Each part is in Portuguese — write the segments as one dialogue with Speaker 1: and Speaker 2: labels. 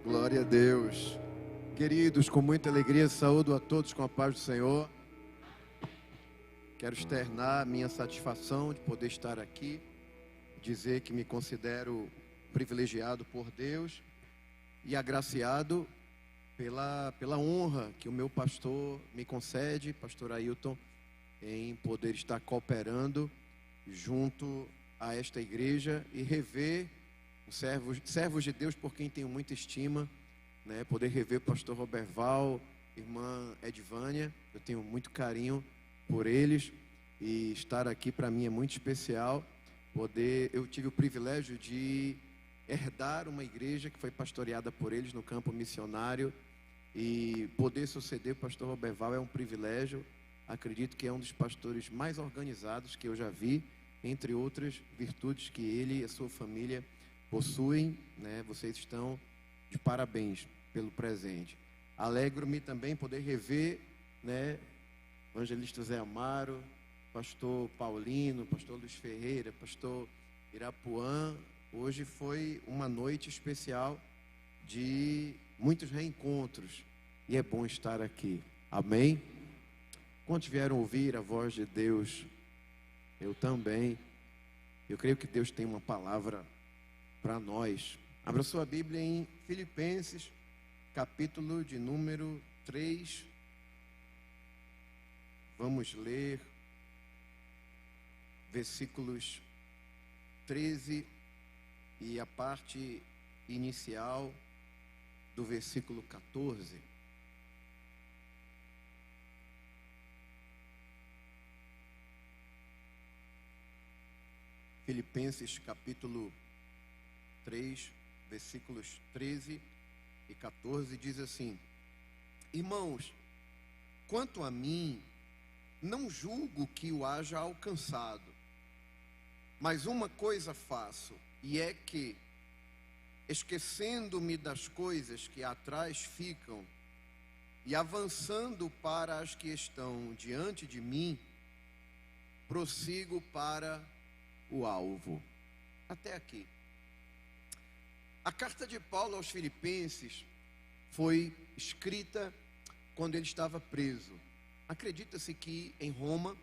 Speaker 1: Glória a Deus. Queridos, com muita alegria, saúdo a todos com a paz do Senhor. Quero externar a minha satisfação de poder estar aqui, dizer que me considero privilegiado por Deus e agraciado pela honra que o meu pastor me concede, pastor Ailton, em poder estar cooperando junto a esta igreja e rever os servos de Deus por quem tenho muita estima, né? Poder rever o pastor Roberval, irmã Edvânia, eu tenho muito carinho por eles e estar aqui para mim é muito especial. Eu tive o privilégio de herdar uma igreja que foi pastoreada por eles no campo missionário e poder suceder o pastor Roberval é um privilégio. Acredito que é um dos pastores mais organizados que eu já vi, entre outras virtudes que ele e a sua família possuem, né? Vocês estão de parabéns pelo presente. Alegro-me também poder rever, né, evangelista Zé Amaro, pastor Paulino, pastor Luiz Ferreira, pastor Irapuã. Hoje foi uma noite especial de muitos reencontros e é bom estar aqui. Amém? Quantos vieram ouvir a voz de Deus? Eu também. Eu creio que Deus tem uma palavra para nós. Abra sua Bíblia em Filipenses, capítulo de número 3. Vamos ler versículos 13 e a parte inicial do versículo 14. Filipenses capítulo 3, versículos 13 e 14 diz assim: Irmãos, quanto a mim, não julgo que o haja alcançado, mas uma coisa faço, e é que, esquecendo-me das coisas que atrás ficam e avançando para as que estão diante de mim, prossigo para o alvo. Até aqui. A carta de Paulo aos Filipenses foi escrita quando ele estava preso. Acredita-se que em Roma,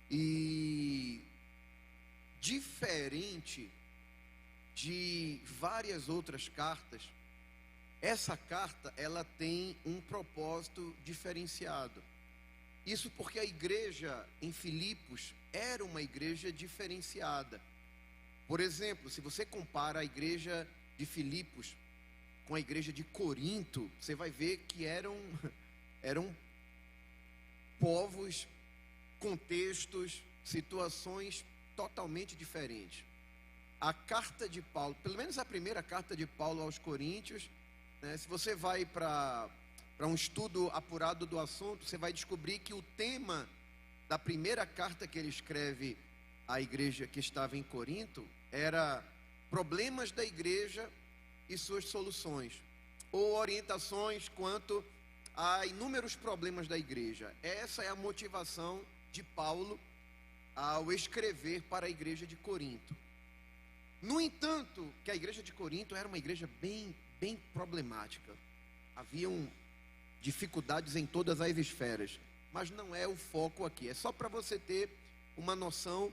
Speaker 1: e diferente de várias outras cartas, essa carta ela tem um propósito diferenciado. Isso porque a igreja em Filipos era uma igreja diferenciada. Por exemplo, se você compara a igreja de Filipos com a igreja de Corinto, você vai ver que eram povos, contextos, situações totalmente diferentes. A carta de Paulo, pelo menos a primeira carta de Paulo aos Coríntios, né, se você vai para um estudo apurado do assunto, você vai descobrir que o tema da primeira carta que ele escreve à igreja que estava em Corinto era problemas da igreja e suas soluções, ou orientações quanto a inúmeros problemas da igreja. Essa é a motivação de Paulo ao escrever para a igreja de Corinto. No entanto, que a igreja de Corinto era uma igreja bem problemática. Haviam dificuldades em todas as esferas, mas não é o foco aqui. É só para você ter uma noção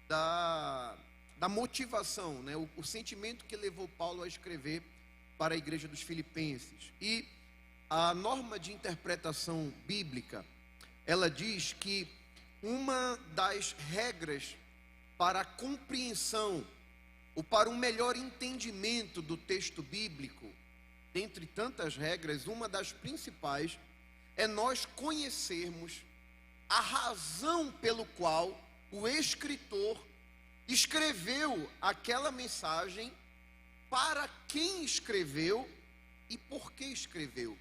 Speaker 1: da motivação, né? O sentimento que levou Paulo a escrever para a igreja dos Filipenses. E a norma de interpretação bíblica, ela diz que uma das regras para a compreensão ou para um melhor entendimento do texto bíblico, dentre tantas regras, uma das principais é nós conhecermos a razão pelo qual o escritor escreveu aquela mensagem, para quem escreveu e por que escreveu.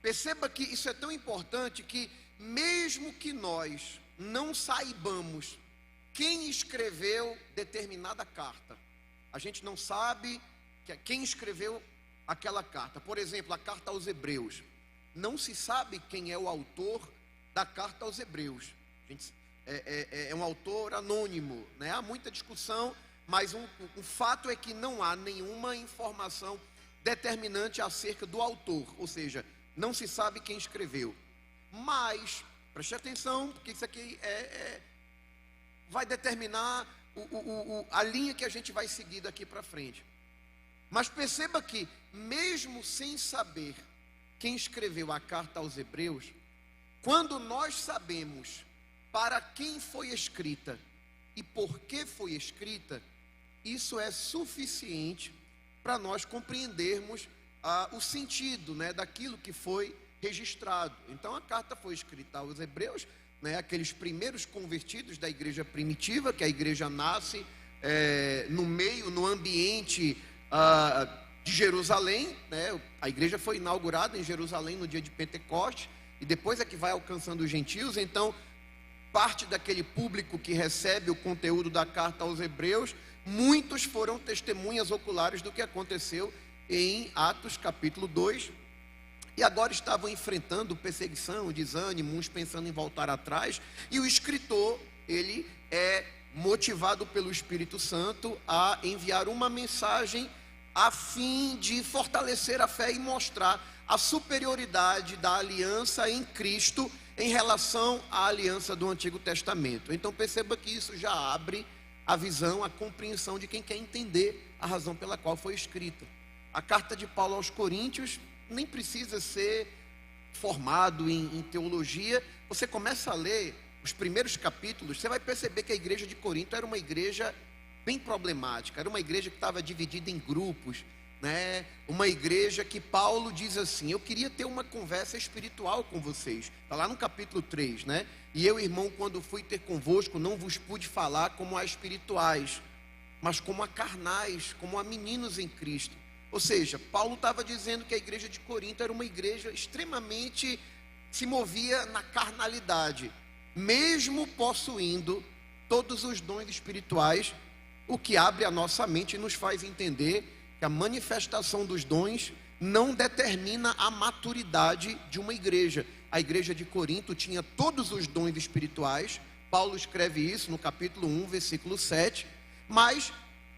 Speaker 1: Perceba que isso é tão importante que, mesmo que nós não saibamos quem escreveu determinada carta, a gente não sabe quem escreveu aquela carta. Por exemplo, a carta aos Hebreus. Não se sabe quem é o autor da carta aos Hebreus. É um autor anônimo, né? Há muita discussão, mas o fato é que não há nenhuma informação determinante acerca do autor, ou seja, não se sabe quem escreveu. Mas, preste atenção, porque isso aqui vai determinar a linha que a gente vai seguir daqui para frente. Mas perceba que, mesmo sem saber quem escreveu a carta aos Hebreus, quando nós sabemos para quem foi escrita e por que foi escrita, isso é suficiente para nós compreendermos o sentido, né, daquilo que foi registrado. Então a carta foi escrita aos Hebreus, né, aqueles primeiros convertidos da igreja primitiva, que a igreja nasce no ambiente de Jerusalém, né? A igreja foi inaugurada em Jerusalém no dia de Pentecostes, e depois é que vai alcançando os gentios. Então, parte daquele público que recebe o conteúdo da carta aos Hebreus, muitos foram testemunhas oculares do que aconteceu em Atos capítulo 2, e agora estavam enfrentando perseguição, desânimo, uns pensando em voltar atrás, e o escritor, ele é motivado pelo Espírito Santo a enviar uma mensagem a fim de fortalecer a fé e mostrar a superioridade da aliança em Cristo em relação à aliança do Antigo Testamento. Então perceba que isso já abre a visão, a compreensão de quem quer entender a razão pela qual foi escrita. A carta de Paulo aos Coríntios nem precisa ser formado em teologia. Você começa a ler os primeiros capítulos, você vai perceber que a igreja de Corinto era uma igreja bem problemática, era uma igreja que estava dividida em grupos, né? Uma igreja que Paulo diz assim: eu queria ter uma conversa espiritual com vocês. Está lá no capítulo 3, né? E eu, irmão, quando fui ter convosco, não vos pude falar como a espirituais, mas como a carnais, como a meninos em Cristo. Ou seja, Paulo estava dizendo que a igreja de Corinto era uma igreja extremamente, se movia na carnalidade, mesmo possuindo todos os dons espirituais, o que abre a nossa mente e nos faz entender que a manifestação dos dons não determina a maturidade de uma igreja. A igreja de Corinto tinha todos os dons espirituais. Paulo escreve isso no capítulo 1, versículo 7. Mas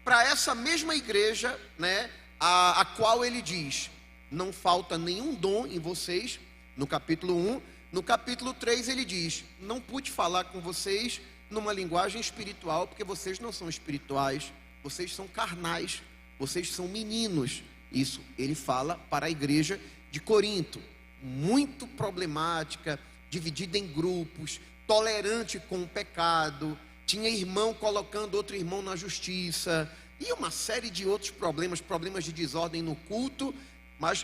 Speaker 1: para essa mesma igreja, né, a qual ele diz: não falta nenhum dom em vocês, no capítulo 1. No capítulo 3 ele diz: não pude falar com vocês numa linguagem espiritual, porque vocês não são espirituais, vocês são carnais, vocês são meninos. Isso ele fala para a igreja de Corinto, muito problemática, dividida em grupos, tolerante com o pecado, tinha irmão colocando outro irmão na justiça, e uma série de outros problemas de desordem no culto. Mas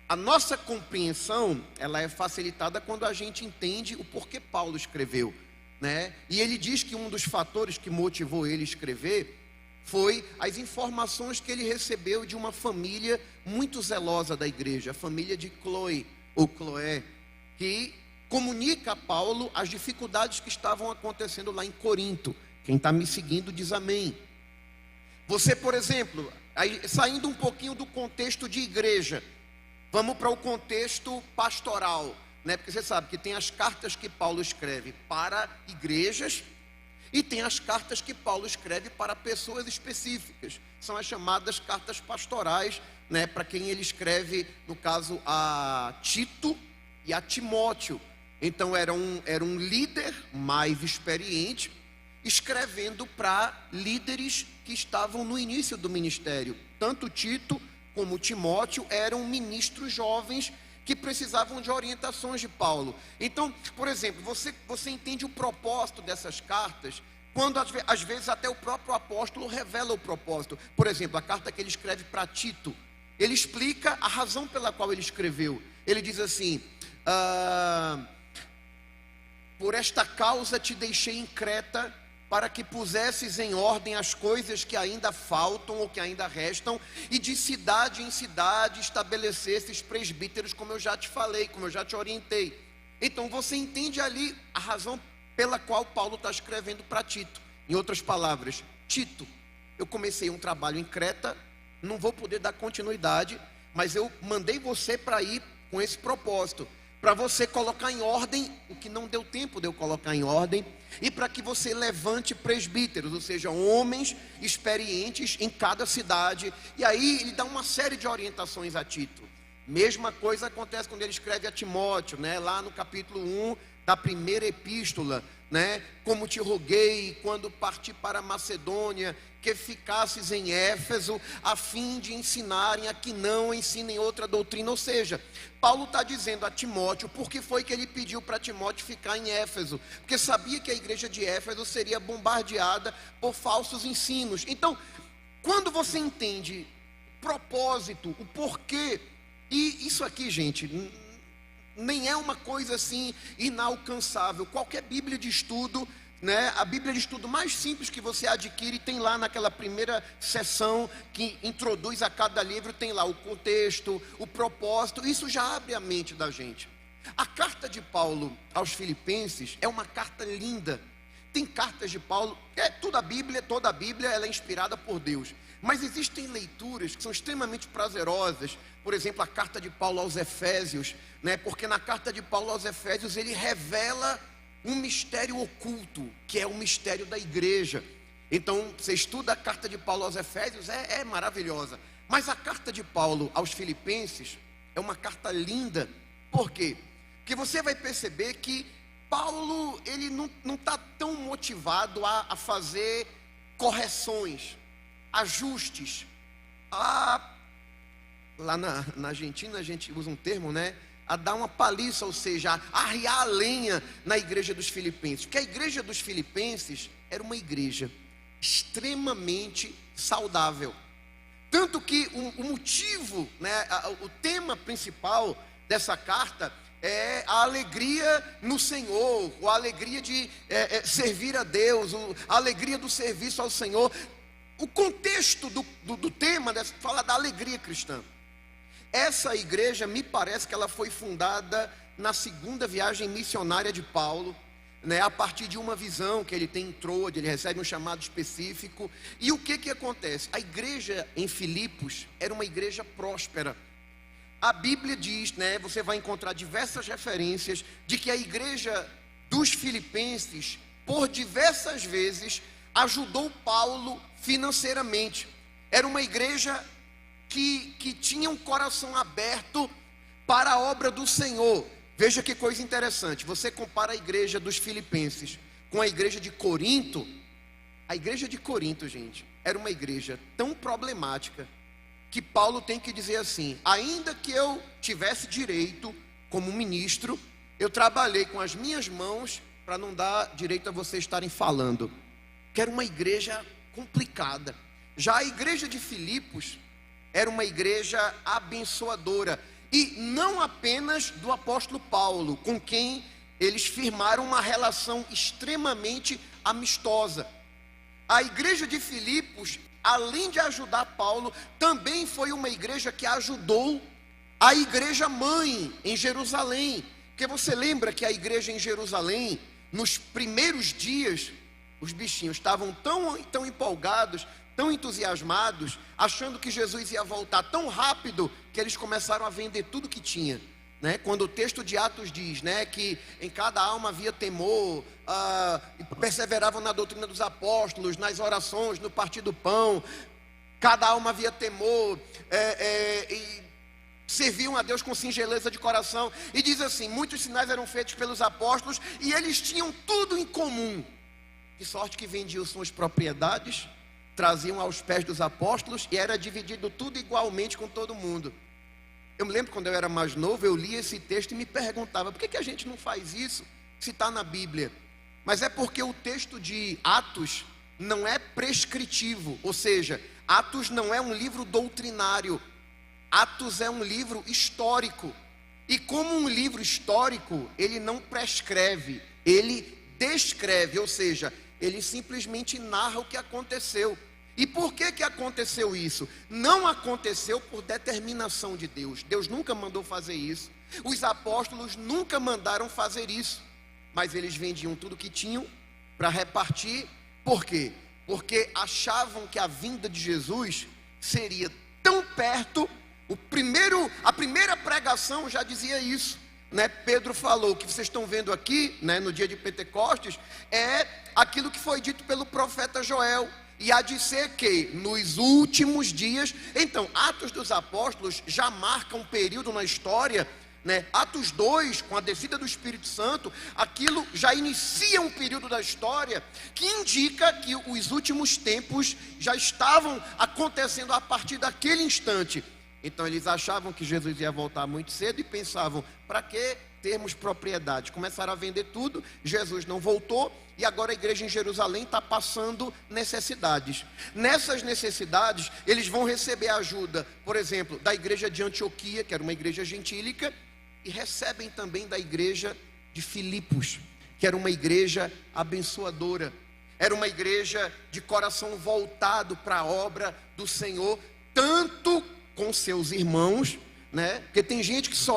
Speaker 1: a nossa compreensão, ela é facilitada quando a gente entende o porquê Paulo escreveu, né? E ele diz que um dos fatores que motivou ele a escrever foi as informações que ele recebeu de uma família muito zelosa da igreja, a família de Chloe, ou Chloé, que comunica a Paulo as dificuldades que estavam acontecendo lá em Corinto. Quem está me seguindo diz amém. Você, por exemplo, aí, saindo um pouquinho do contexto de igreja, vamos para o contexto pastoral, né? Porque você sabe que tem as cartas que Paulo escreve para igrejas e tem as cartas que Paulo escreve para pessoas específicas. São as chamadas cartas pastorais, né? Para quem ele escreve, no caso, a Tito e a Timóteo. Então era um líder mais experiente escrevendo para líderes que estavam no início do ministério. Tanto Tito como Timóteo eram ministros jovens que precisavam de orientações de Paulo. Então, por exemplo, você entende o propósito dessas cartas, quando às vezes até o próprio apóstolo revela o propósito. Por exemplo, a carta que ele escreve para Tito, ele explica a razão pela qual ele escreveu. Ele diz assim: por esta causa te deixei em Creta, para que pusesses em ordem as coisas que ainda faltam ou que ainda restam, e de cidade em cidade estabelecesses presbíteros, como eu já te falei, como eu já te orientei. Então você entende ali a razão pela qual Paulo está escrevendo para Tito. Em outras palavras: Tito, eu comecei um trabalho em Creta, não vou poder dar continuidade, mas eu mandei você para ir com esse propósito, para você colocar em ordem o que não deu tempo de eu colocar em ordem, e para que você levante presbíteros, ou seja, homens experientes em cada cidade. E aí ele dá uma série de orientações a Tito. Mesma coisa acontece quando ele escreve a Timóteo, né? Lá no capítulo 1 da primeira epístola, né? Como te roguei quando parti para a Macedônia, que ficasses em Éfeso, a fim de ensinarem a que não ensinem outra doutrina. Ou seja, Paulo está dizendo a Timóteo, por que foi que ele pediu para Timóteo ficar em Éfeso? Porque sabia que a igreja de Éfeso seria bombardeada por falsos ensinos. Então, quando você entende o propósito, o porquê, e isso aqui, gente, nem é uma coisa assim inalcançável. Qualquer Bíblia de estudo, né, a Bíblia de estudo mais simples que você adquire, tem lá naquela primeira seção que introduz a cada livro, tem lá o contexto, o propósito. Isso já abre a mente da gente. A carta de Paulo aos Filipenses é uma carta linda. Tem cartas de Paulo, toda a Bíblia ela é inspirada por Deus. Mas existem leituras que são extremamente prazerosas. Por exemplo, a carta de Paulo aos Efésios, né? Porque na carta de Paulo aos Efésios ele revela um mistério oculto, que é o mistério da igreja. Então, você estuda a carta de Paulo aos Efésios, é maravilhosa. Mas a carta de Paulo aos Filipenses é uma carta linda. Por quê? Porque você vai perceber que Paulo, ele não está tão motivado a fazer correções, ajustes. Lá na Argentina a gente usa um termo, né? A dar uma paliça, ou seja, a arriar a lenha na igreja dos Filipenses. Porque a igreja dos Filipenses era uma igreja extremamente saudável. Tanto que o motivo, né, o tema principal dessa carta é a alegria no Senhor, a alegria de servir a Deus, a alegria do serviço ao Senhor. O contexto do tema fala da alegria cristã. Essa igreja, me parece que ela foi fundada na segunda viagem missionária de Paulo, né, a partir de uma visão que ele tem em Troade, ele recebe um chamado específico. E o que acontece? A igreja em Filipos era uma igreja próspera. A Bíblia diz, né, você vai encontrar diversas referências de que a igreja dos Filipenses, por diversas vezes, ajudou Paulo financeiramente. Era uma igreja que tinha um coração aberto para a obra do Senhor. Veja que coisa interessante. Você compara a igreja dos Filipenses com a igreja de Corinto. A igreja de Corinto, gente, era uma igreja tão problemática que Paulo tem que dizer assim: ainda que eu tivesse direito como ministro, eu trabalhei com as minhas mãos para não dar direito a vocês estarem falando. Que era uma igreja complicada. Já a igreja de Filipos era uma igreja abençoadora, e não apenas do apóstolo Paulo, com quem eles firmaram uma relação extremamente amistosa. A igreja de Filipos, além de ajudar Paulo, também foi uma igreja que ajudou a igreja mãe em Jerusalém. Porque você lembra que a igreja em Jerusalém, nos primeiros dias, os bichinhos estavam tão empolgados, tão entusiasmados, achando que Jesus ia voltar tão rápido, que eles começaram a vender tudo que tinha, né? Quando o texto de Atos diz, né, que em cada alma havia temor, perseveravam na doutrina dos apóstolos, nas orações, no partir do pão, cada alma havia temor, e serviam a Deus com singeleza de coração. E diz assim: muitos sinais eram feitos pelos apóstolos, e eles tinham tudo em comum, de sorte que vendiam suas propriedades, traziam aos pés dos apóstolos, e era dividido tudo igualmente com todo mundo. Eu me lembro quando eu era mais novo, eu lia esse texto e me perguntava: por que a gente não faz isso se está na Bíblia? Mas é porque o texto de Atos não é prescritivo, ou seja, Atos não é um livro doutrinário, Atos é um livro histórico. E como um livro histórico, ele não prescreve, ele descreve, ou seja, ele simplesmente narra o que aconteceu. E por que aconteceu isso? Não aconteceu por determinação de Deus. Deus nunca mandou fazer isso. Os apóstolos nunca mandaram fazer isso. Mas eles vendiam tudo que tinham para repartir. Por quê? Porque achavam que a vinda de Jesus seria tão perto. A primeira pregação já dizia isso. né, Pedro falou, o que vocês estão vendo aqui, né, no dia de Pentecostes, é aquilo que foi dito pelo profeta Joel. E há de ser que nos últimos dias, então, Atos dos Apóstolos já marca um período na história, né? Atos 2, com a descida do Espírito Santo, aquilo já inicia um período da história que indica que os últimos tempos já estavam acontecendo a partir daquele instante. Então eles achavam que Jesus ia voltar muito cedo e pensavam, para que termos propriedade? Começaram a vender tudo, Jesus não voltou e agora a igreja em Jerusalém está passando necessidades. Nessas necessidades, eles vão receber ajuda, por exemplo, da igreja de Antioquia, que era uma igreja gentílica, e recebem também da igreja de Filipos, que era uma igreja abençoadora, era uma igreja de coração voltado para a obra do Senhor, tanto com seus irmãos, né? Porque tem gente que só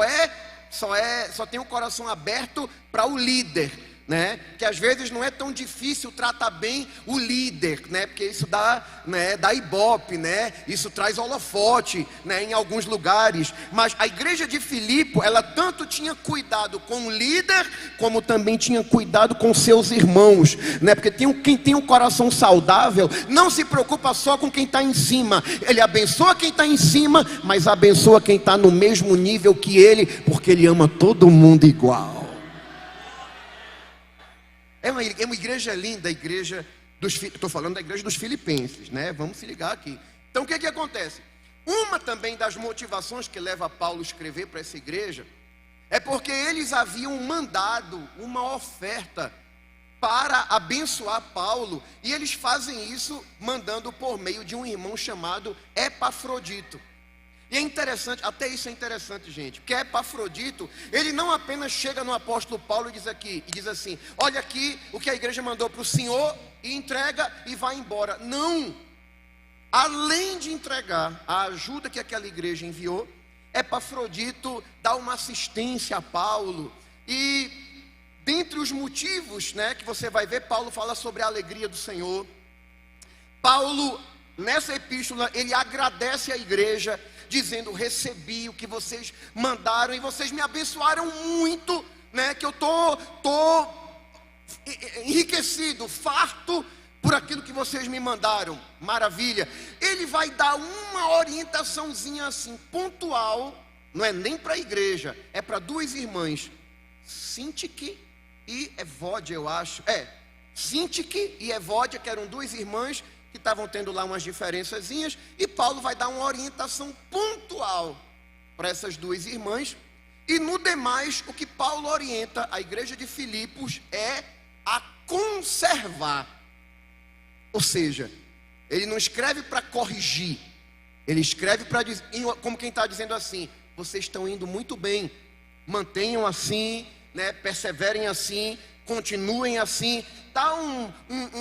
Speaker 1: tem o coração aberto para o líder, né? Que às vezes não é tão difícil tratar bem o líder, né? Porque isso dá ibope, né? Isso traz holofote, né? Em alguns lugares. Mas a igreja de Filipe, ela tanto tinha cuidado com o líder, como também tinha cuidado com seus irmãos, né? Porque quem tem um coração saudável não se preocupa só com quem está em cima. Ele abençoa quem está em cima, mas abençoa quem está no mesmo nível que ele, porque ele ama todo mundo igual. É uma igreja linda, a igreja estou falando da igreja dos filipenses, né? Vamos se ligar aqui. Então o que acontece? Uma também das motivações que leva Paulo a escrever para essa igreja é porque eles haviam mandado uma oferta para abençoar Paulo, e eles fazem isso mandando por meio de um irmão chamado Epafrodito. E é interessante, até isso é interessante, gente, porque Epafrodito, ele não apenas chega no apóstolo Paulo e diz assim, olha aqui o que a igreja mandou para o senhor, e entrega e vai embora. Não, além de entregar a ajuda que aquela igreja enviou, Epafrodito dá uma assistência a Paulo, e dentre os motivos, né, que você vai ver, Paulo fala sobre a alegria do Senhor. Paulo, nessa epístola, ele agradece a igreja, dizendo, recebi o que vocês mandaram e vocês me abençoaram muito, né? Que eu tô enriquecido, farto por aquilo que vocês me mandaram. Maravilha. Ele vai dar uma orientaçãozinha assim, pontual, não é nem para a igreja, é para duas irmãs, Sintique e Evódia, eu acho. Sintique e Evódia, que eram duas irmãs que estavam tendo lá umas diferençazinhas, e Paulo vai dar uma orientação pontual para essas duas irmãs. E no demais, o que Paulo orienta a igreja de Filipos é a conservar. Ou seja, ele não escreve para corrigir, ele escreve para dizer, como quem está dizendo assim, vocês estão indo muito bem, mantenham assim, né, perseverem assim, continuem assim. Dá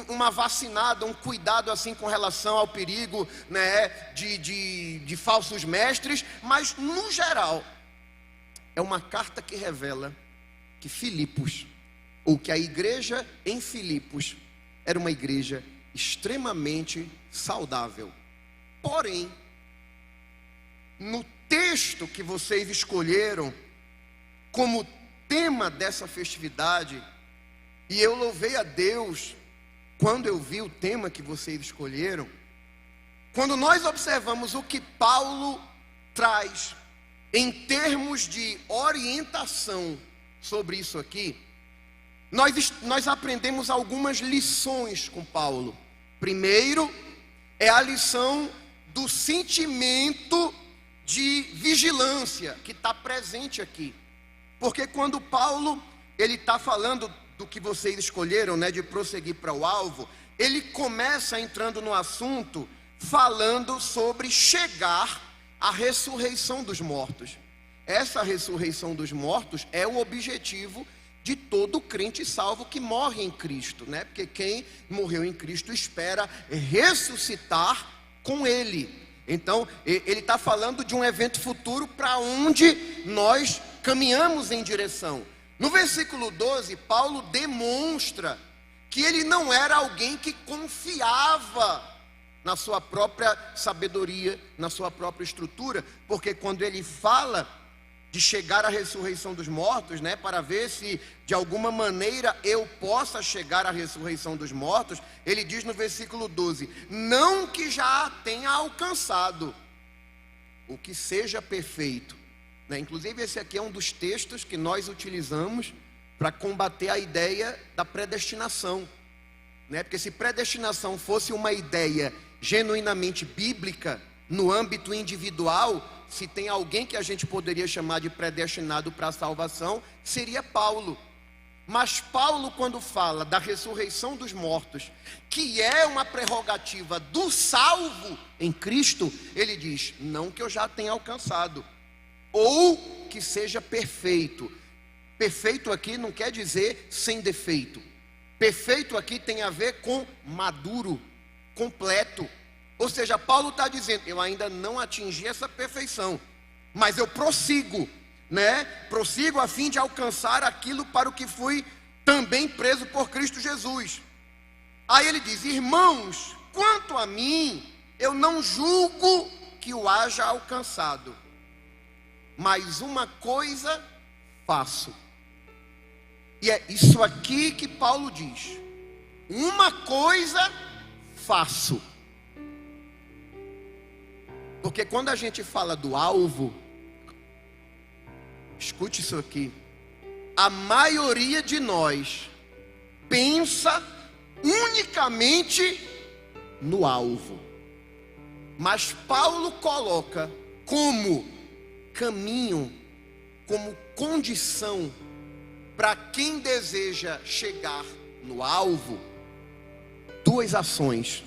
Speaker 1: uma vacinada, um cuidado assim com relação ao perigo, né, de falsos mestres, mas no geral é uma carta que revela que Filipos, ou que a igreja em Filipos era uma igreja extremamente saudável. Porém, no texto que vocês escolheram como tema dessa festividade, e eu louvei a Deus quando eu vi o tema que vocês escolheram, quando nós observamos o que Paulo traz em termos de orientação sobre isso aqui, nós aprendemos algumas lições com Paulo. Primeiro, é a lição do sentimento de vigilância que está presente aqui. Porque quando Paulo, ele está falando do que vocês escolheram, né, de prosseguir para o alvo, ele começa entrando no assunto, falando sobre chegar à ressurreição dos mortos. Essa ressurreição dos mortos é o objetivo de todo crente salvo que morre em Cristo, né? Porque quem morreu em Cristo espera ressuscitar com Ele. Então, ele está falando de um evento futuro para onde nós caminhamos em direção. No versículo 12, Paulo demonstra que ele não era alguém que confiava na sua própria sabedoria, na sua própria estrutura, porque quando ele fala de chegar à ressurreição dos mortos, né, para ver se de alguma maneira eu possa chegar à ressurreição dos mortos, ele diz no versículo 12: não que já tenha alcançado o que seja perfeito, né? Inclusive esse aqui é um dos textos que nós utilizamos para combater a ideia da predestinação, né? Porque se predestinação fosse uma ideia genuinamente bíblica no âmbito individual, se tem alguém que a gente poderia chamar de predestinado para a salvação, seria Paulo. Mas Paulo, quando fala da ressurreição dos mortos, que é uma prerrogativa do salvo em Cristo, ele diz: não que eu já tenha alcançado, ou que seja perfeito. Perfeito aqui não quer dizer sem defeito. Perfeito aqui tem a ver com maduro, completo. Ou seja, Paulo está dizendo: eu ainda não atingi essa perfeição, mas eu prossigo, né? Prossigo a fim de alcançar aquilo para o que fui também preso por Cristo Jesus. Aí ele diz: irmãos, quanto a mim, eu não julgo que o haja alcançado, mas uma coisa faço. E é isso aqui que Paulo diz: uma coisa faço. Porque quando a gente fala do alvo, escute isso aqui, a maioria de nós pensa unicamente no alvo. Mas Paulo coloca como caminho, como condição para quem deseja chegar no alvo, duas ações.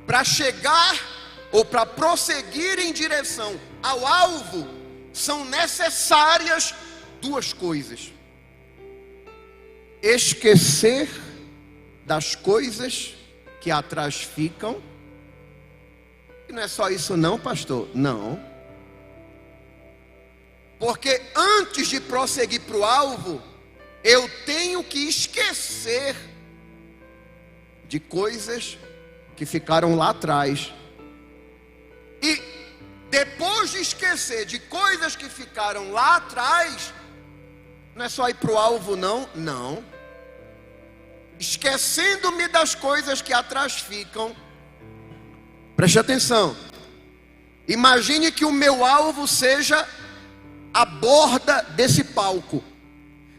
Speaker 1: Para chegar ou para prosseguir em direção ao alvo, são necessárias duas coisas: esquecer das coisas que atrás ficam. E não é só isso não, pastor? Não. Porque antes de prosseguir para o alvo, eu tenho que esquecer de coisas que ficaram lá atrás. E depois de esquecer de coisas que ficaram lá atrás, não é só ir para o alvo não, não. Esquecendo-me das coisas que atrás ficam, preste atenção, imagine que o meu alvo seja a borda desse palco.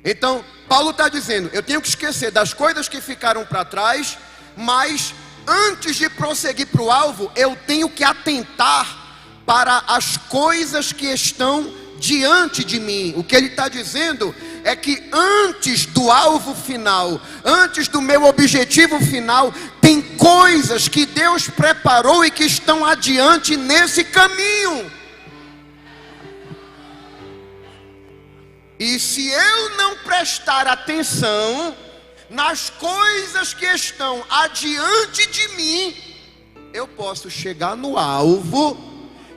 Speaker 1: Então, Paulo está dizendo: eu tenho que esquecer das coisas que ficaram para trás, mas antes de prosseguir para o alvo, eu tenho que atentar para as coisas que estão diante de mim. O que ele está dizendo é que antes do alvo final, antes do meu objetivo final, tem coisas que Deus preparou e que estão adiante nesse caminho. E se eu não prestar atenção nas coisas que estão adiante de mim, eu posso chegar no alvo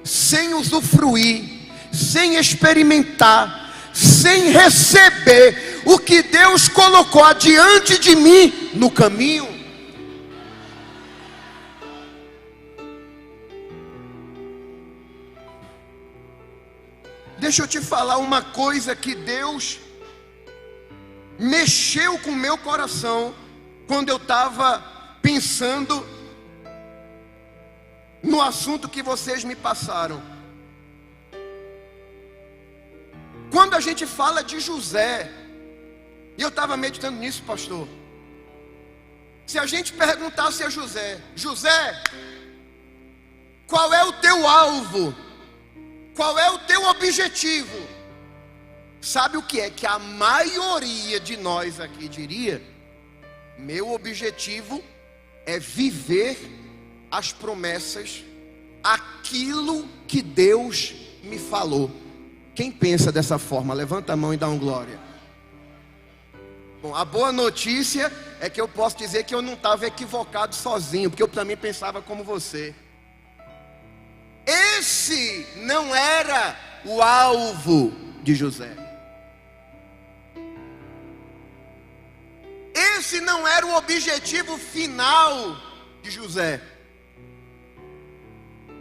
Speaker 1: sem usufruir, sem experimentar, sem receber o que Deus colocou adiante de mim no caminho. Deixa eu te falar uma coisa que Deus mexeu com o meu coração quando eu estava pensando no assunto que vocês me passaram. Quando a gente fala de José, e eu estava meditando nisso, pastor, se a gente perguntasse a José: José, qual é o teu alvo? Qual é o teu objetivo? Sabe o que é que a maioria de nós aqui diria? Meu objetivo é viver as promessas, aquilo que Deus me falou. Quem pensa dessa forma, levanta a mão e dá um glória. Bom, a boa notícia é que eu posso dizer que eu não estava equivocado sozinho, porque eu também pensava como você. Esse não era o alvo de José. Esse não era o objetivo final de José.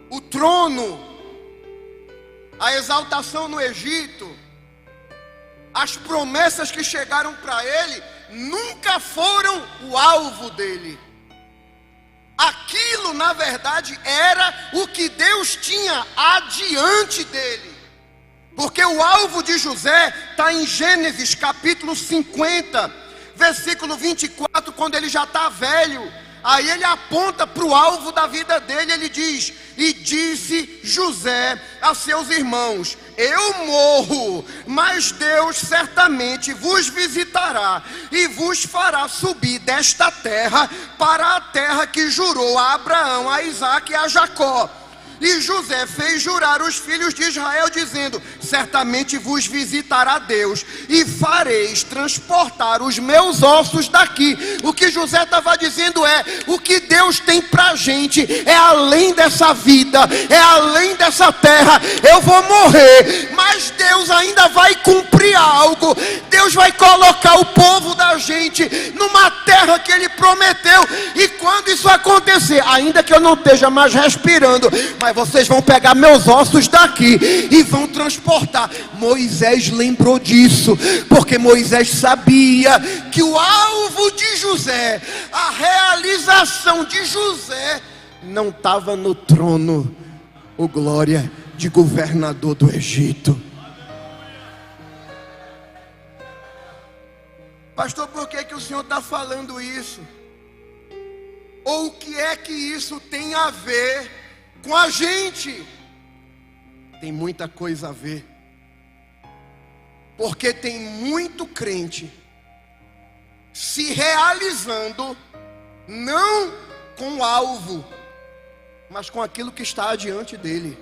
Speaker 1: O trono, a exaltação no Egito, as promessas que chegaram para ele, nunca foram o alvo dele. Aquilo, na verdade, era o que Deus tinha adiante dele. Porque o alvo de José está em Gênesis capítulo 50, versículo 24, quando ele já está velho. Aí ele aponta para o alvo da vida dele, ele diz: e disse José a seus irmãos: eu morro, mas Deus certamente vos visitará e vos fará subir desta terra para a terra que jurou a Abraão, a Isaque e a Jacó. E José fez jurar os filhos de Israel, dizendo: certamente vos visitará Deus, e fareis transportar os meus ossos daqui. O que José estava dizendo é: o que Deus tem para a gente é além dessa vida, é além dessa terra. Eu vou morrer, mas Deus ainda vai cumprir algo. Deus vai colocar o povo da gente numa terra que Ele prometeu. E quando isso acontecer, ainda que eu não esteja mais respirando, mas vocês vão pegar meus ossos daqui e vão transportar. Moisés lembrou disso, porque Moisés sabia que o alvo de José, a realização de José, não estava no trono, o glória de governador do Egito. Pastor, por que o senhor está falando isso? Ou o que é que isso tem a ver com a gente? Tem muita coisa a ver. Porque tem muito crente se realizando, não com o alvo, mas com aquilo que está adiante dele.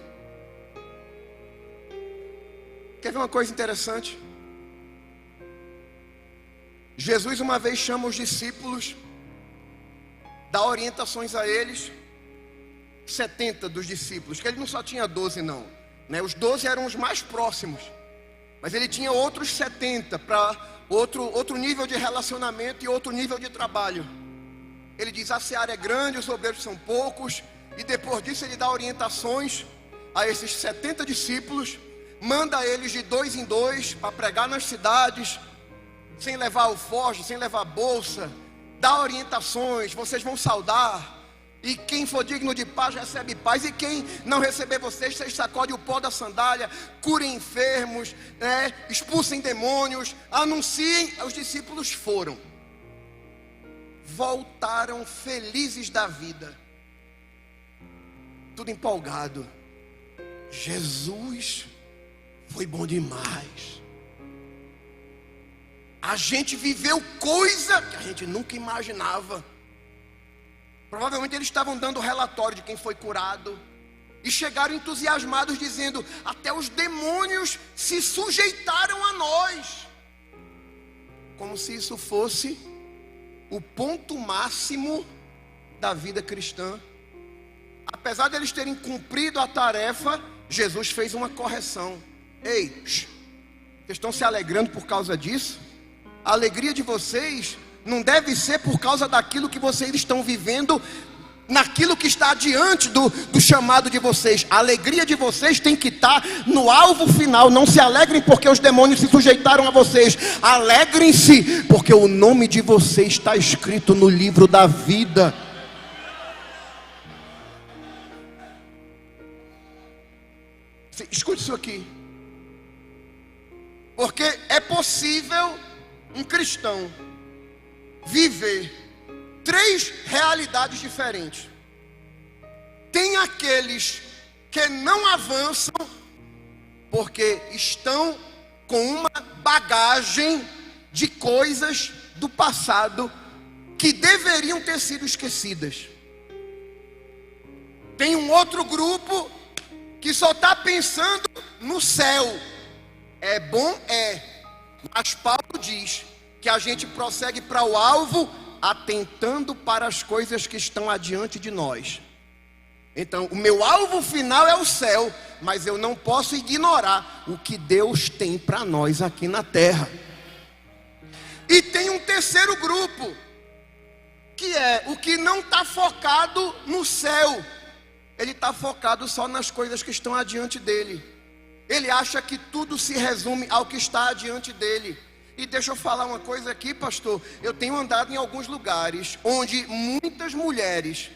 Speaker 1: Quer ver uma coisa interessante? Jesus uma vez chama os discípulos, dá orientações a eles, 70 dos discípulos, que ele não só tinha 12 não, né? Os 12 eram os mais próximos, mas ele tinha outros 70 para outro nível de relacionamento e outro nível de trabalho. Ele diz: a seara é grande, os obreiros são poucos. E depois disso ele dá orientações a esses 70 discípulos, manda eles de 2 em 2 para pregar nas cidades, sem levar alforje, sem levar bolsa, dá orientações: vocês vão saudar, e quem for digno de paz recebe paz, e quem não receber vocês sacode o pó da sandália, curem enfermos, expulsem demônios, anunciem. Os discípulos foram, voltaram felizes da vida, tudo empolgado. Jesus foi bom demais. A gente viveu coisa que a gente nunca imaginava. Provavelmente eles estavam dando relatório de quem foi curado, e chegaram entusiasmados dizendo: até os demônios se sujeitaram a nós. Como se isso fosse o ponto máximo da vida cristã. Apesar de eles terem cumprido a tarefa, Jesus fez uma correção. Ei, vocês estão se alegrando por causa disso? A alegria de vocês não deve ser por causa daquilo que vocês estão vivendo, naquilo que está diante do chamado de vocês. A alegria de vocês tem que estar no alvo final. Não se alegrem porque os demônios se sujeitaram a vocês. Alegrem-se porque o nome de vocês está escrito no livro da vida. Escute isso aqui. Porque é possível um cristão viver 3 realidades diferentes. Tem aqueles que não avançam porque estão com uma bagagem de coisas do passado que deveriam ter sido esquecidas. Tem um outro grupo que só está pensando no céu. É bom? É. Mas Paulo diz que a gente prossegue para o alvo, atentando para as coisas que estão adiante de nós. Então, o meu alvo final é o céu, mas eu não posso ignorar o que Deus tem para nós aqui na terra. E tem um terceiro grupo, que é o que não está focado no céu. Ele está focado só nas coisas que estão adiante dele. Ele acha que tudo se resume ao que está diante dele. E deixa eu falar uma coisa aqui, pastor. Eu tenho andado em alguns lugares onde muitas mulheres,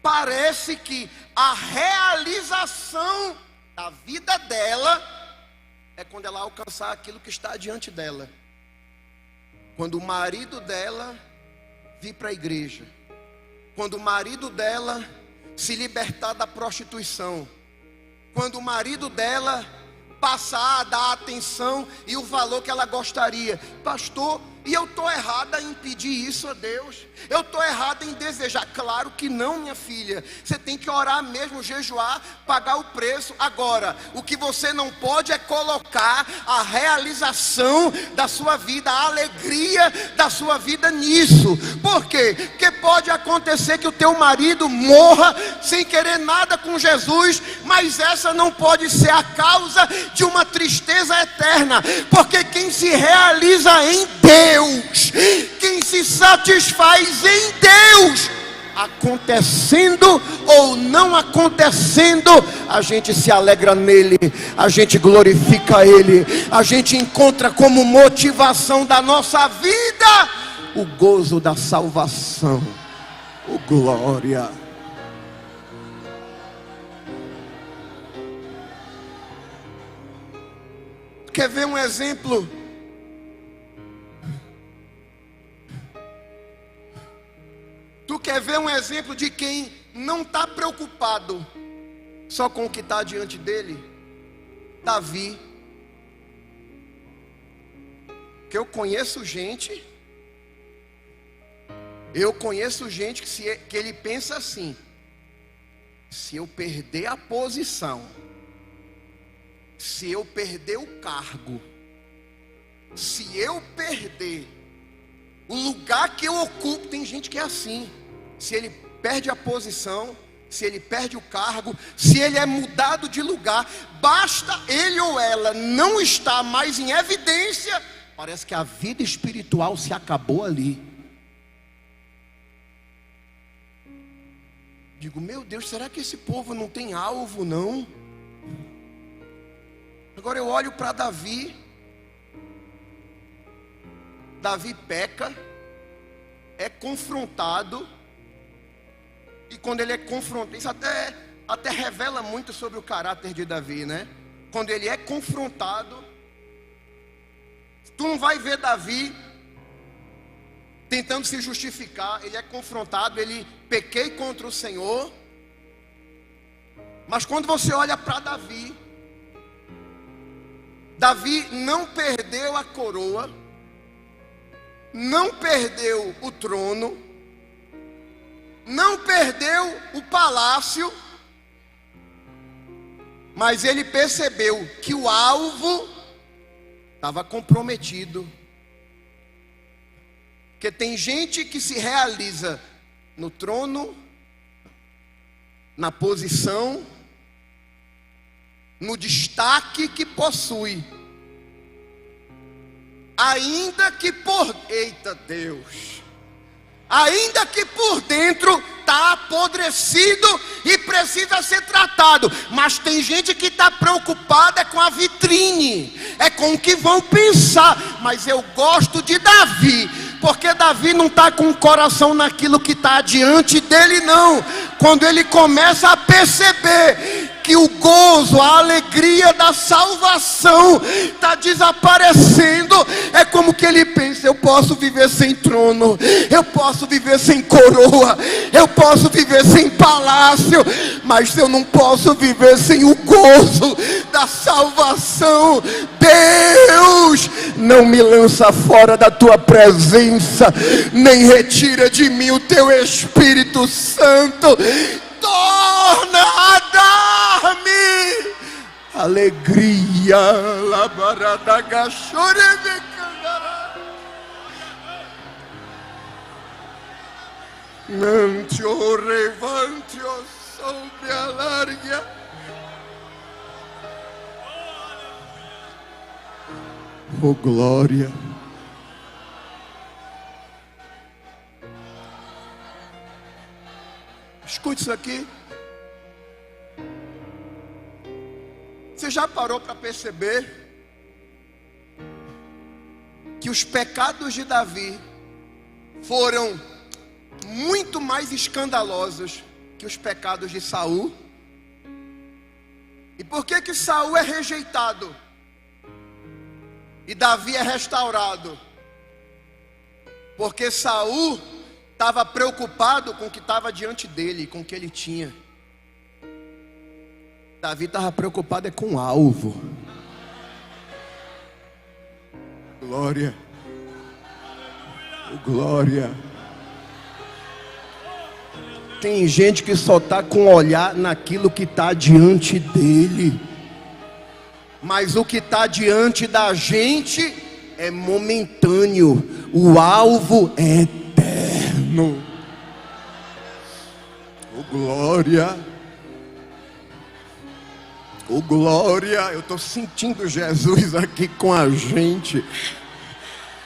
Speaker 1: parece que a realização da vida dela é quando ela alcançar aquilo que está diante dela. Quando o marido dela vir para a igreja, quando o marido dela se libertar da prostituição, quando o marido dela passar a dar atenção e o valor que ela gostaria. Pastor, e eu estou errada em pedir isso a Deus? Eu estou errada em desejar? Claro que não, minha filha. Você tem que orar mesmo, jejuar, pagar o preço. Agora, o que você não pode é colocar a realização da sua vida, a alegria da sua vida nisso. Por quê? Porque pode acontecer que o teu marido morra sem querer nada com Jesus, mas essa não pode ser a causa de uma tristeza eterna. Porque quem se realiza em Deus, quem se satisfaz em Deus, acontecendo ou não acontecendo, a gente se alegra nele, a gente glorifica ele, a gente encontra como motivação da nossa vida o gozo da salvação. Oh, glória! Quer ver um exemplo? Tu quer ver um exemplo de quem não está preocupado só com o que está diante dele? Davi. Que eu conheço gente que ele pensa assim: se eu perder a posição, se eu perder o cargo, se eu perder o lugar que eu ocupo, tem gente que é assim. Se ele perde a posição, se ele perde o cargo, se ele é mudado de lugar, basta ele ou ela não estar mais em evidência, parece que a vida espiritual se acabou ali. Digo, meu Deus, será que esse povo não tem alvo não? Agora eu olho para Davi. Davi peca, é confrontado, e quando ele é confrontado, isso até revela muito sobre o caráter de Davi, né? Quando ele é confrontado, tu não vai ver Davi tentando se justificar. Ele é confrontado, ele pequei contra o Senhor. Mas quando você olha para Davi, Davi não perdeu a coroa, não perdeu o trono, não perdeu o palácio, mas ele percebeu que o alvo estava comprometido. Porque tem gente que se realiza no trono, na posição, no destaque que possui, ainda que por dentro está apodrecido e precisa ser tratado. Mas tem gente que está preocupada com a vitrine, é com o que vão pensar. Mas eu gosto de Davi, porque Davi não está com o coração naquilo que está diante dele não. Quando ele começa a perceber que o gozo, a alegria da salvação está desaparecendo, é como que ele pensa: eu posso viver sem trono, eu posso viver sem coroa, eu posso viver sem palácio, mas eu não posso viver sem o gozo da salvação. Deus, não me lança fora da tua presença, nem retira de mim o teu Espírito Santo. Torna a dar-me alegria. Mantio revantio sobre a larga. Oh glória. Escute isso aqui. Você Você já parou para perceber que os pecados de Davi foram muito mais escandalosos que os pecados de Saul? E por que Saul é rejeitado e Davi é restaurado? Porque Saul estava preocupado com o que estava diante dele, com o que ele tinha. Davi estava preocupado com o alvo. Glória. Glória. Tem gente que só está com o olhar naquilo que está diante dele. Mas o que está diante da gente é momentâneo. O alvo é eterno. Oh, glória. Oh, glória. Eu estou sentindo Jesus aqui com a gente.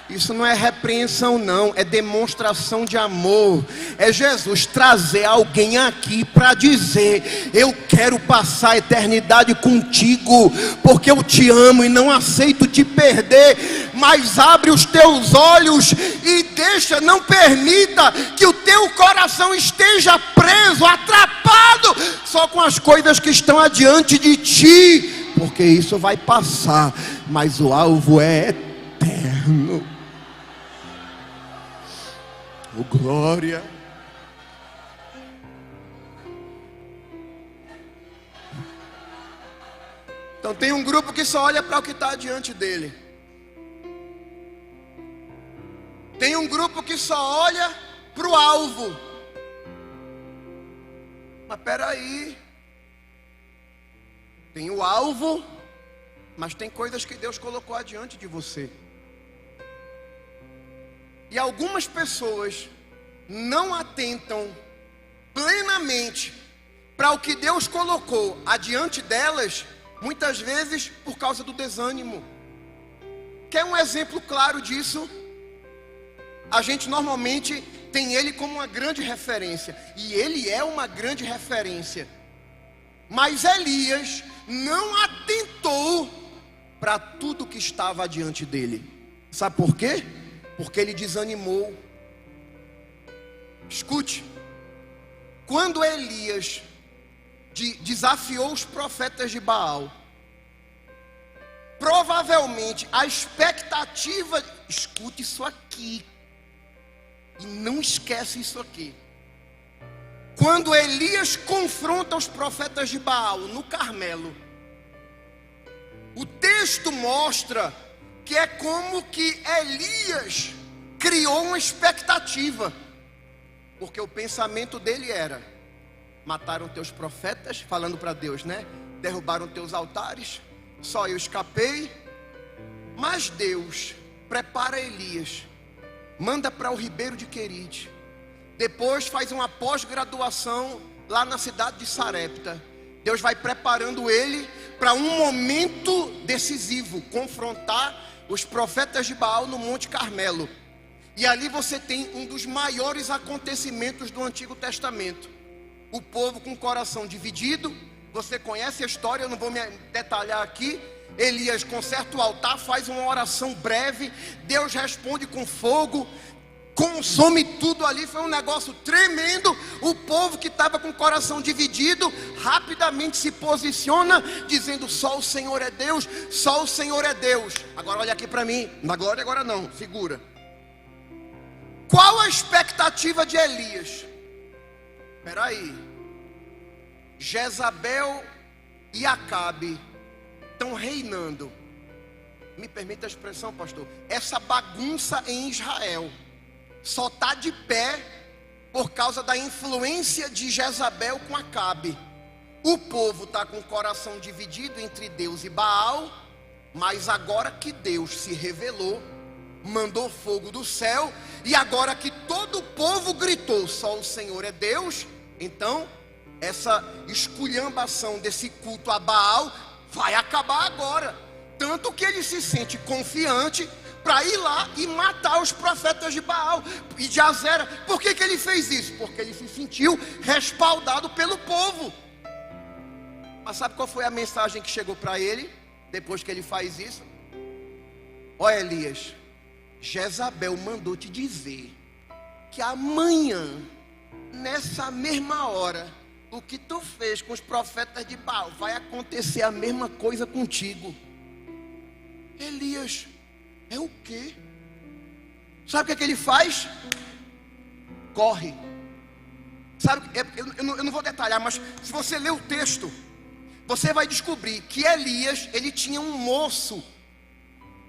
Speaker 1: Isso não é repreensão não, é demonstração de amor. É Jesus trazer alguém aqui para dizer: eu quero passar a eternidade contigo, porque eu te amo e não aceito te perder. Mas abre os teus olhos e deixa, não permita que o teu coração esteja preso, atrapado só com as coisas que estão adiante de ti, porque isso vai passar, mas o alvo é eterno. Oh, glória. Então tem um grupo que só olha para o que está diante dele. Tem um grupo que só olha para o alvo. Mas peraí, tem o alvo, mas tem coisas que Deus colocou adiante de você. E algumas pessoas não atentam plenamente para o que Deus colocou adiante delas, muitas vezes por causa do desânimo. Quer um exemplo claro disso? A gente normalmente tem ele como uma grande referência, e ele é uma grande referência. Mas Elias não atentou para tudo que estava diante dele. Sabe por quê? Porque ele desanimou. Escute, quando Elias desafiou os profetas de Baal, provavelmente a expectativa, escute isso aqui, e não esquece isso aqui. Quando Elias confronta os profetas de Baal no Carmelo, o texto mostra que é como que Elias criou uma expectativa, porque o pensamento dele era: mataram teus profetas, falando para Deus, né? Derrubaram teus altares, só eu escapei. Mas Deus prepara Elias, manda para o Ribeiro de Querite, depois faz uma pós-graduação lá na cidade de Sarepta. Deus vai preparando ele para um momento decisivo, confrontar os profetas de Baal no Monte Carmelo. E ali você tem um dos maiores acontecimentos do Antigo Testamento. O povo com o coração dividido. Você conhece a história, eu não vou me detalhar aqui. Elias conserta o altar, faz uma oração breve. Deus responde com fogo, consome tudo ali. Foi um negócio tremendo. O povo que estava com o coração dividido rapidamente se posiciona, dizendo: só o Senhor é Deus, só o Senhor é Deus. Agora olha aqui para mim, na glória agora não, segura. Qual a expectativa de Elias? Espera aí, Jezabel e Acabe estão reinando. Me permita a expressão, pastor. Essa bagunça em Israel só está de pé por causa da influência de Jezabel com Acabe. O povo está com o coração dividido entre Deus e Baal. Mas agora que Deus se revelou, mandou fogo do céu, e agora que todo o povo gritou: só o Senhor é Deus, então essa esculhambação desse culto a Baal vai acabar agora. Tanto que ele se sente confiante para ir lá e matar os profetas de Baal e de Azera. Por que ele fez isso? Porque ele se sentiu respaldado pelo povo. Mas sabe qual foi a mensagem que chegou para ele, depois que ele faz isso? Ó Elias, Jezabel mandou te dizer que amanhã, nessa mesma hora, o que tu fez com os profetas de Baal, vai acontecer a mesma coisa contigo. Elias, é o quê? Sabe o que ele faz? Corre. Sabe, eu não vou detalhar, mas se você ler o texto, você vai descobrir que Elias, ele tinha um moço,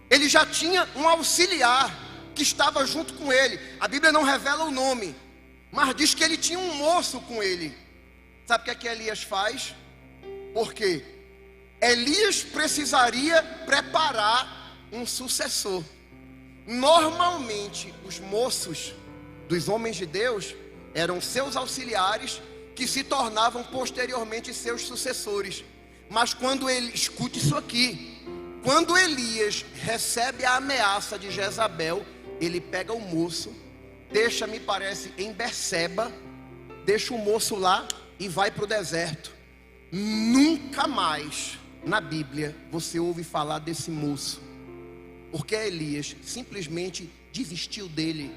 Speaker 1: ele já tinha um auxiliar que estava junto com ele. A Bíblia não revela o nome, mas diz que ele tinha um moço com ele. Sabe o que é que Elias faz? Porque Elias precisaria preparar um sucessor. Normalmente os moços dos homens de Deus eram seus auxiliares, que se tornavam posteriormente seus sucessores. Mas quando ele, escute isso aqui, quando Elias recebe a ameaça de Jezabel, ele pega o moço, deixa, me parece, em Berseba, deixa o moço lá e vai para o deserto. Nunca mais na Bíblia você ouve falar desse moço, porque Elias simplesmente desistiu dele.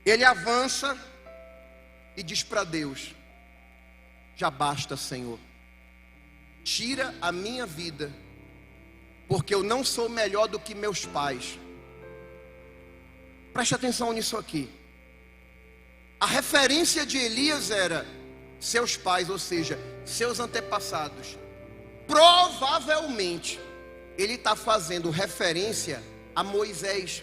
Speaker 1: Ele avança e diz para Deus: já basta, Senhor, tira a minha vida, porque eu não sou melhor do que meus pais. Preste atenção nisso aqui. A referência de Elias era seus pais, ou seja, seus antepassados. Provavelmente ele está fazendo referência a Moisés.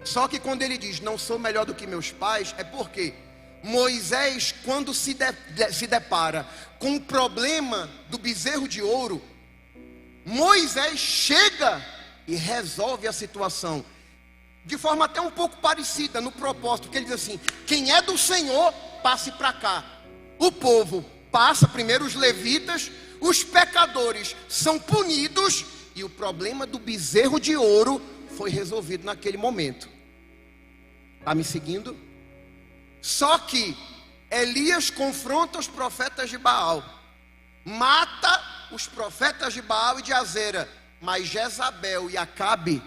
Speaker 1: Só que quando ele diz não sou melhor do que meus pais, é porque Moisés, quando se depara com o problema do bezerro de ouro, Moisés chega e resolve a situação de forma até um pouco parecida no propósito, que ele diz assim: quem é do Senhor, passe para cá. O povo passa, primeiro os levitas, os pecadores são punidos, e o problema do bezerro de ouro foi resolvido naquele momento. Está me seguindo? Só que Elias confronta os profetas de Baal, mata os profetas de Baal e de Azera, mas Jezabel e Acabe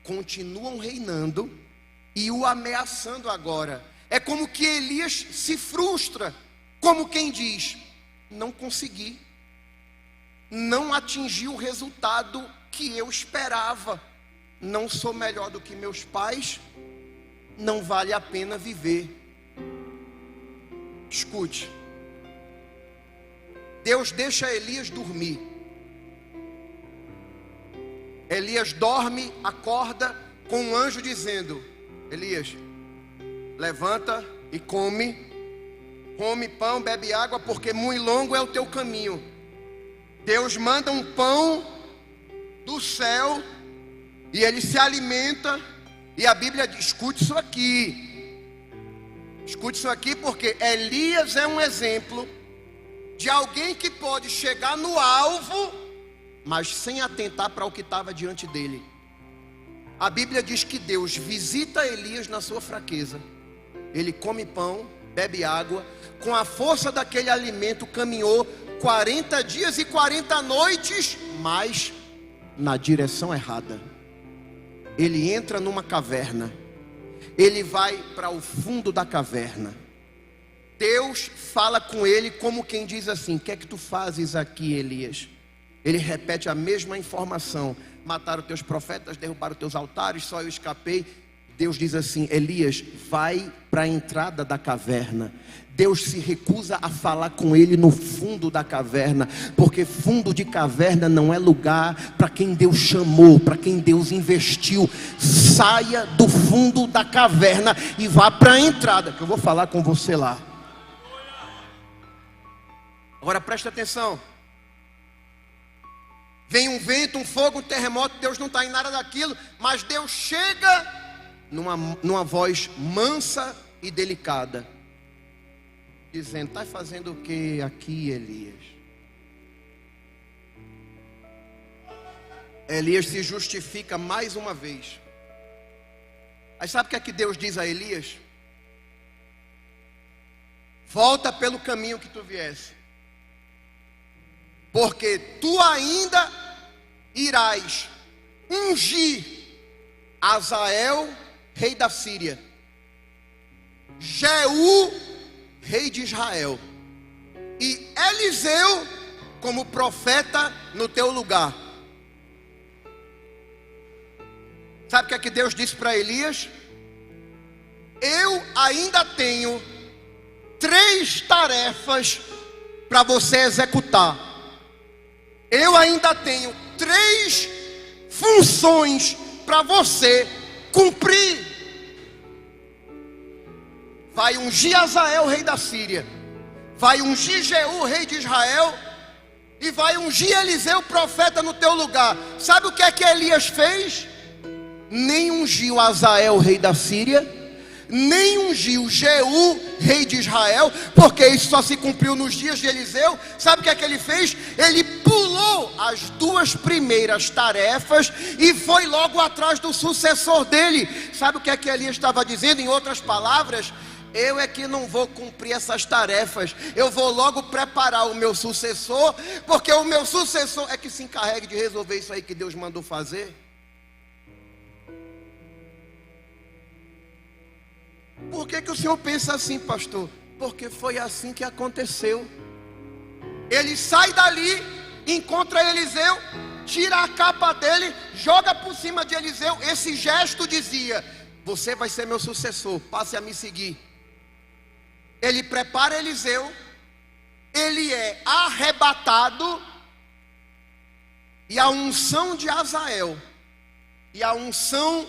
Speaker 1: continuam reinando e o ameaçando agora. É como que Elias se frustra, como quem diz: não consegui, não atingi o resultado que eu esperava, não sou melhor do que meus pais, não vale a pena viver. Escute, Deus deixa Elias dormir. Elias dorme, acorda com um anjo dizendo: Elias, levanta e come pão, bebe água, porque muito longo é o teu caminho. Deus manda um pão do céu e ele se alimenta. E a Bíblia diz, escute isso aqui, porque Elias é um exemplo de alguém que pode chegar no alvo, mas sem atentar para o que estava diante dele. A Bíblia diz que Deus visita Elias na sua fraqueza. Ele come pão, bebe água, com a força daquele alimento caminhou 40 dias e 40 noites, mas na direção errada. Ele entra numa caverna, ele vai para o fundo da caverna. Deus fala com ele como quem diz assim: o que é que tu fazes aqui, Elias? Ele repete a mesma informação: mataram teus profetas, derrubaram teus altares, só eu escapei. Deus diz assim: Elias, vai para a entrada da caverna. Deus se recusa a falar com ele no fundo da caverna, porque fundo de caverna não é lugar para quem Deus chamou, para quem Deus investiu. Saia do fundo da caverna e vá para a entrada, que eu vou falar com você lá. Agora preste atenção. Vem um vento, um fogo, um terremoto. Deus não está em nada daquilo, mas Deus chega numa voz mansa e delicada, dizendo: está fazendo o que aqui, Elias? Elias se justifica mais uma vez. Aí sabe o que é que Deus diz a Elias? volta pelo caminho que tu viesse, porque tu ainda irás ungir Azael, rei da Síria, Jeú, rei de Israel, e Eliseu como profeta no teu lugar. Sabe o que é que Deus disse para Elias? Eu ainda tenho 3 tarefas para você executar. Eu ainda tenho 3 funções para você cumprir. Vai ungir Azael, rei da Síria, vai ungir Jeú, rei de Israel, e vai ungir Eliseu, profeta, no teu lugar. Sabe o que é que Elias fez? Nem ungiu Azael, rei da Síria, nem ungiu Jeú, rei de Israel, porque isso só se cumpriu nos dias de Eliseu. Sabe o que é que ele fez? Ele pulou as 2 primeiras tarefas e foi logo atrás do sucessor dele. Sabe o que é que Elias estava dizendo? Em outras palavras, eu é que não vou cumprir essas tarefas, eu vou logo preparar o meu sucessor, porque o meu sucessor é que se encarregue de resolver isso aí que Deus mandou fazer. Por que o senhor pensa assim, pastor? Porque foi assim que aconteceu. Ele sai dali, encontra Eliseu, tira a capa dele, joga por cima de Eliseu. Esse gesto dizia: você vai ser meu sucessor, passe a me seguir. Ele prepara Eliseu, ele é arrebatado, e a unção de Azael e a unção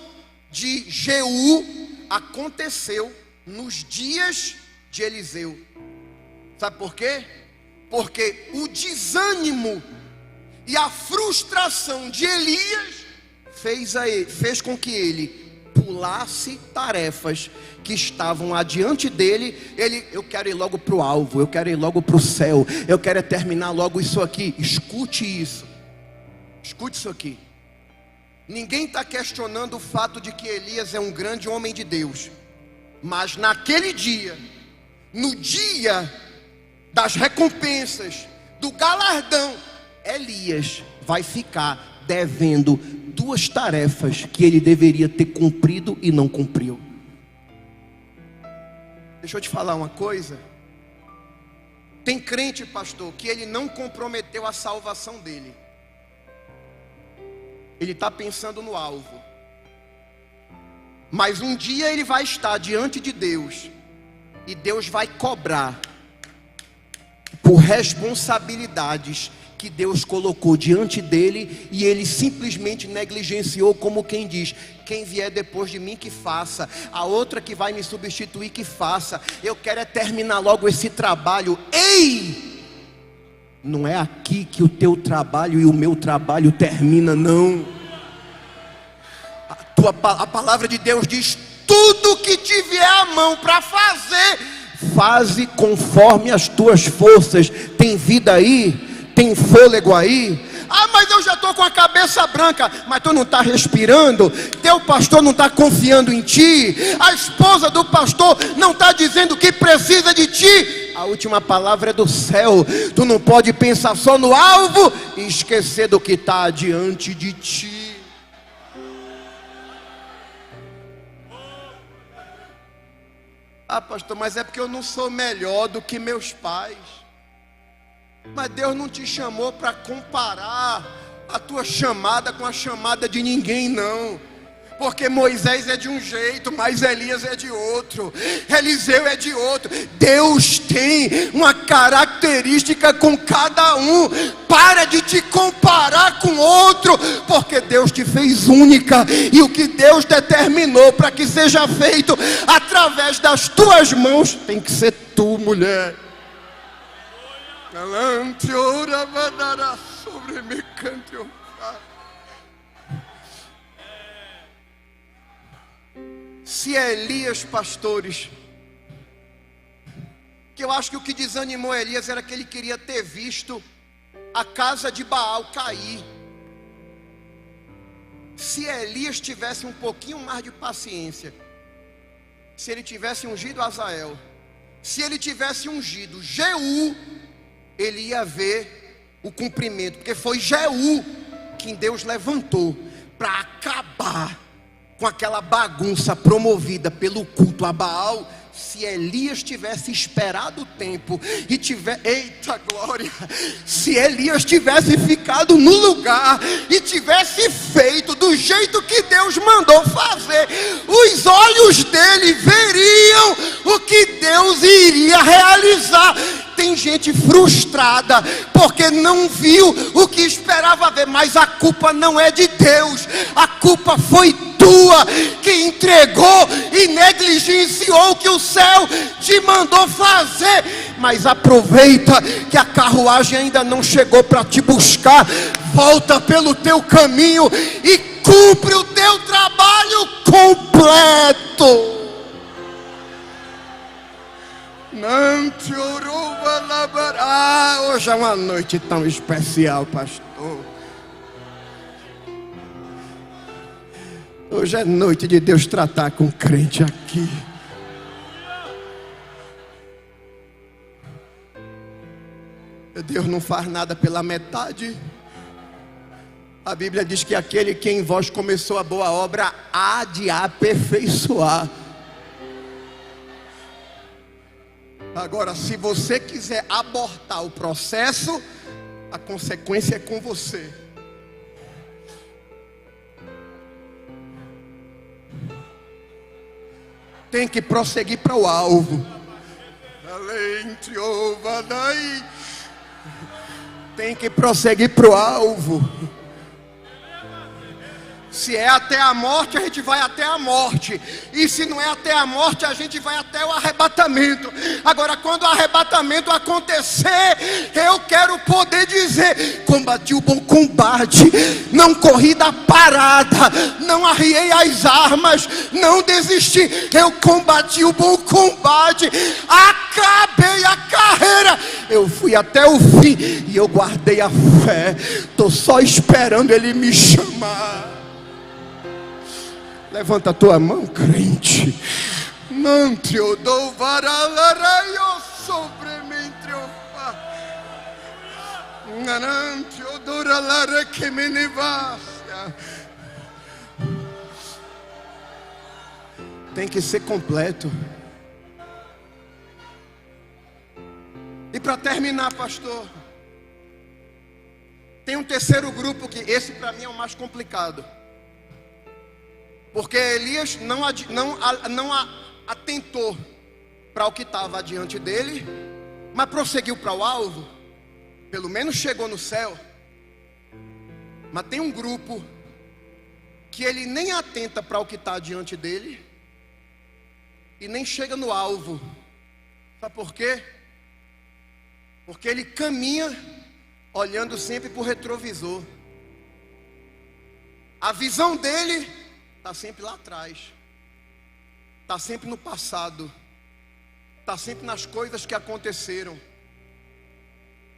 Speaker 1: de Jeú aconteceu nos dias de Eliseu. Sabe por quê? Porque o desânimo e a frustração de Elias fez com que ele pulasse tarefas que estavam adiante dele. Eu quero ir logo para o alvo, eu quero ir logo para o céu, eu quero terminar logo isso aqui. Escute isso, escute isso aqui. Ninguém está questionando o fato de que Elias é um grande homem de Deus, mas naquele dia, no dia das recompensas, do galardão, Elias vai ficar devendo 2 tarefas que ele deveria ter cumprido e não cumpriu. Deixa eu te falar uma coisa. Tem crente, pastor, que ele não comprometeu a salvação dele. Ele está pensando no alvo, mas um dia ele vai estar diante de Deus, e Deus vai cobrar por responsabilidades que Deus colocou diante dele, e ele simplesmente negligenciou, como quem diz: quem vier depois de mim que faça, a outra que vai me substituir que faça, eu quero é terminar logo esse trabalho. Ei! Não é aqui que o teu trabalho e o meu trabalho termina, não. A palavra de Deus diz: tudo que te vier à mão para fazer, faze conforme as tuas forças. Tem vida aí? Tem fôlego aí? Ah, mas eu já estou com a cabeça branca. Mas tu não está respirando? Teu pastor não está confiando em ti? A esposa do pastor não está dizendo que precisa de ti? A última palavra é do céu. Tu não pode pensar só no alvo e esquecer do que está diante de ti. Ah, pastor, mas é porque eu não sou melhor do que meus pais. Mas Deus não te chamou para comparar a tua chamada com a chamada de ninguém, não. Porque Moisés é de um jeito, mas Elias é de outro, Eliseu é de outro. Deus tem uma característica com cada um. Para de te comparar com outro, porque Deus te fez única, e o que Deus determinou para que seja feito através das tuas mãos tem que ser tu, mulher. Sobre me cante. Se é Elias, pastores, que eu acho que o que desanimou Elias era que ele queria ter visto a casa de Baal cair. Se Elias tivesse um pouquinho mais de paciência, se ele tivesse ungido Azael, se ele tivesse ungido Jeú, ele ia ver o cumprimento, porque foi Jeú quem Deus levantou para acabar com aquela bagunça promovida pelo culto a Baal. Se Elias tivesse esperado o tempo e eita glória, se Elias tivesse ficado no lugar e tivesse feito do jeito que Deus mandou fazer, os olhos dele veriam o que Deus iria realizar. Tem gente frustrada porque não viu o que esperava ver, mas a culpa não é de Deus, a culpa foi tua, que entregou e negligenciou o que o céu te mandou fazer. Mas aproveita que a carruagem ainda não chegou para te buscar, volta pelo teu caminho e cumpre o teu trabalho completo. Não te hoje é uma noite tão especial, pastor. Hoje é noite de Deus tratar com crente aqui. Deus não faz nada pela metade. A Bíblia diz que aquele que em vós começou a boa obra há de aperfeiçoar. Agora, se você quiser abortar o processo, a consequência é com você. Tem que prosseguir para o alvo. Tem que prosseguir para o alvo. Se é até a morte, a gente vai até a morte. E se não é até a morte, a gente vai até o arrebatamento. Agora, quando o arrebatamento acontecer, eu quero poder dizer: combati o bom combate, não corri da parada, não arriei as armas, não desisti. Eu combati o bom combate, acabei a carreira, eu fui até o fim e eu guardei a fé. Estou só esperando Ele me chamar. Levanta a tua mão, crente. Não te dou varalareio sobre mim triunfar. Não te odoralare que me nevastia. Tem que ser completo. E para terminar, pastor, tem um terceiro grupo que esse para mim é o mais complicado. Porque Elias não atentou para o que estava diante dele, mas prosseguiu para o alvo. Pelo menos chegou no céu. Mas tem um grupo que ele nem atenta para o que está diante dele e nem chega no alvo. Sabe por quê? Porque ele caminha olhando sempre para o retrovisor. A visão dele está sempre lá atrás, está sempre no passado, está sempre nas coisas que aconteceram.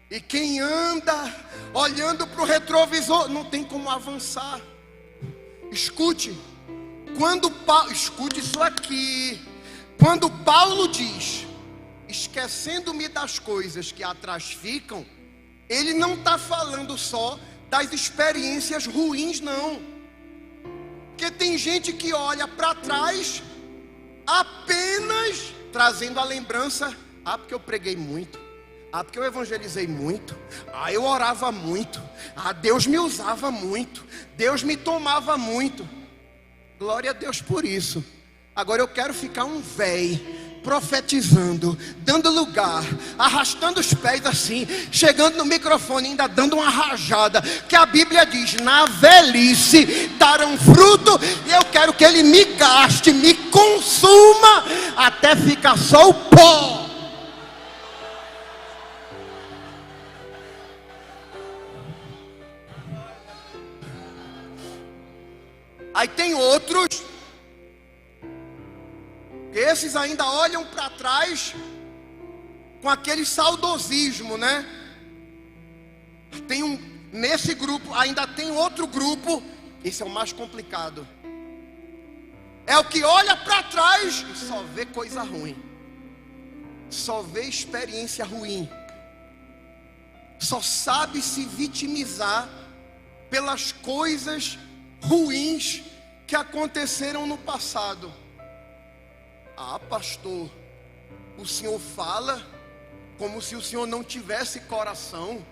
Speaker 1: E quem anda olhando para o retrovisor não tem como avançar. Escute, escute isso aqui. Quando Paulo diz: esquecendo-me das coisas que atrás ficam, ele não está falando só das experiências ruins, não. Porque tem gente que olha para trás apenas trazendo a lembrança: ah, porque eu preguei muito, ah, porque eu evangelizei muito, ah, eu orava muito, ah, Deus me usava muito, Deus me tomava muito. Glória a Deus por isso. Agora eu quero ficar um véi profetizando, dando lugar, arrastando os pés assim, chegando no microfone, ainda dando uma rajada, que a Bíblia diz: na velhice darão fruto. E eu quero que Ele me gaste, me consuma, até ficar só o pó. Aí tem outros, esses ainda olham para trás com aquele saudosismo, né? Nesse grupo ainda tem outro grupo, esse é o mais complicado. É o que olha para trás e só vê coisa ruim. só vê experiência ruim, só sabe se vitimizar pelas coisas ruins que aconteceram no passado. Ah, pastor, o senhor fala como se o senhor não tivesse coração,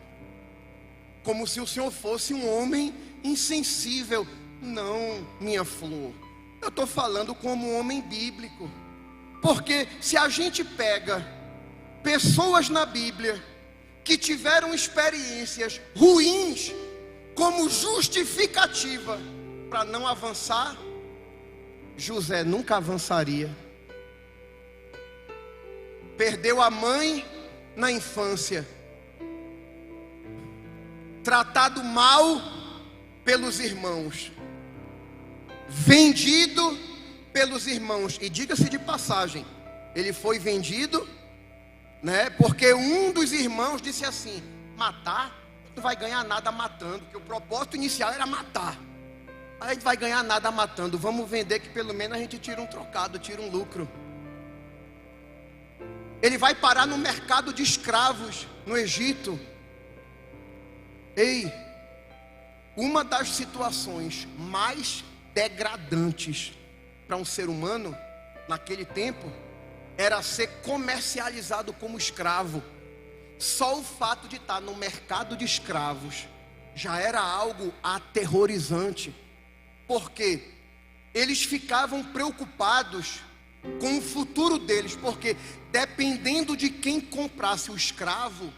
Speaker 1: como se o senhor fosse um homem insensível. Não, minha flor, eu estou falando como um homem bíblico. Porque se a gente pega pessoas na Bíblia que tiveram experiências ruins como justificativa para não avançar, José nunca avançaria. Perdeu a mãe na infância, tratado mal pelos irmãos, vendido pelos irmãos. E diga-se de passagem, ele foi vendido, né? Porque um dos irmãos disse assim: matar, não vai ganhar nada matando, porque o propósito inicial era matar. Aí a gente vai ganhar nada matando, vamos vender que pelo menos a gente tira um trocado, tira um lucro. Ele vai parar no mercado de escravos no Egito. Ei, uma das situações mais degradantes para um ser humano naquele tempo era ser comercializado como escravo. Só o fato de estar no mercado de escravos já era algo aterrorizante, porque eles ficavam preocupados com o futuro deles, porque dependendo de quem comprasse o escravo,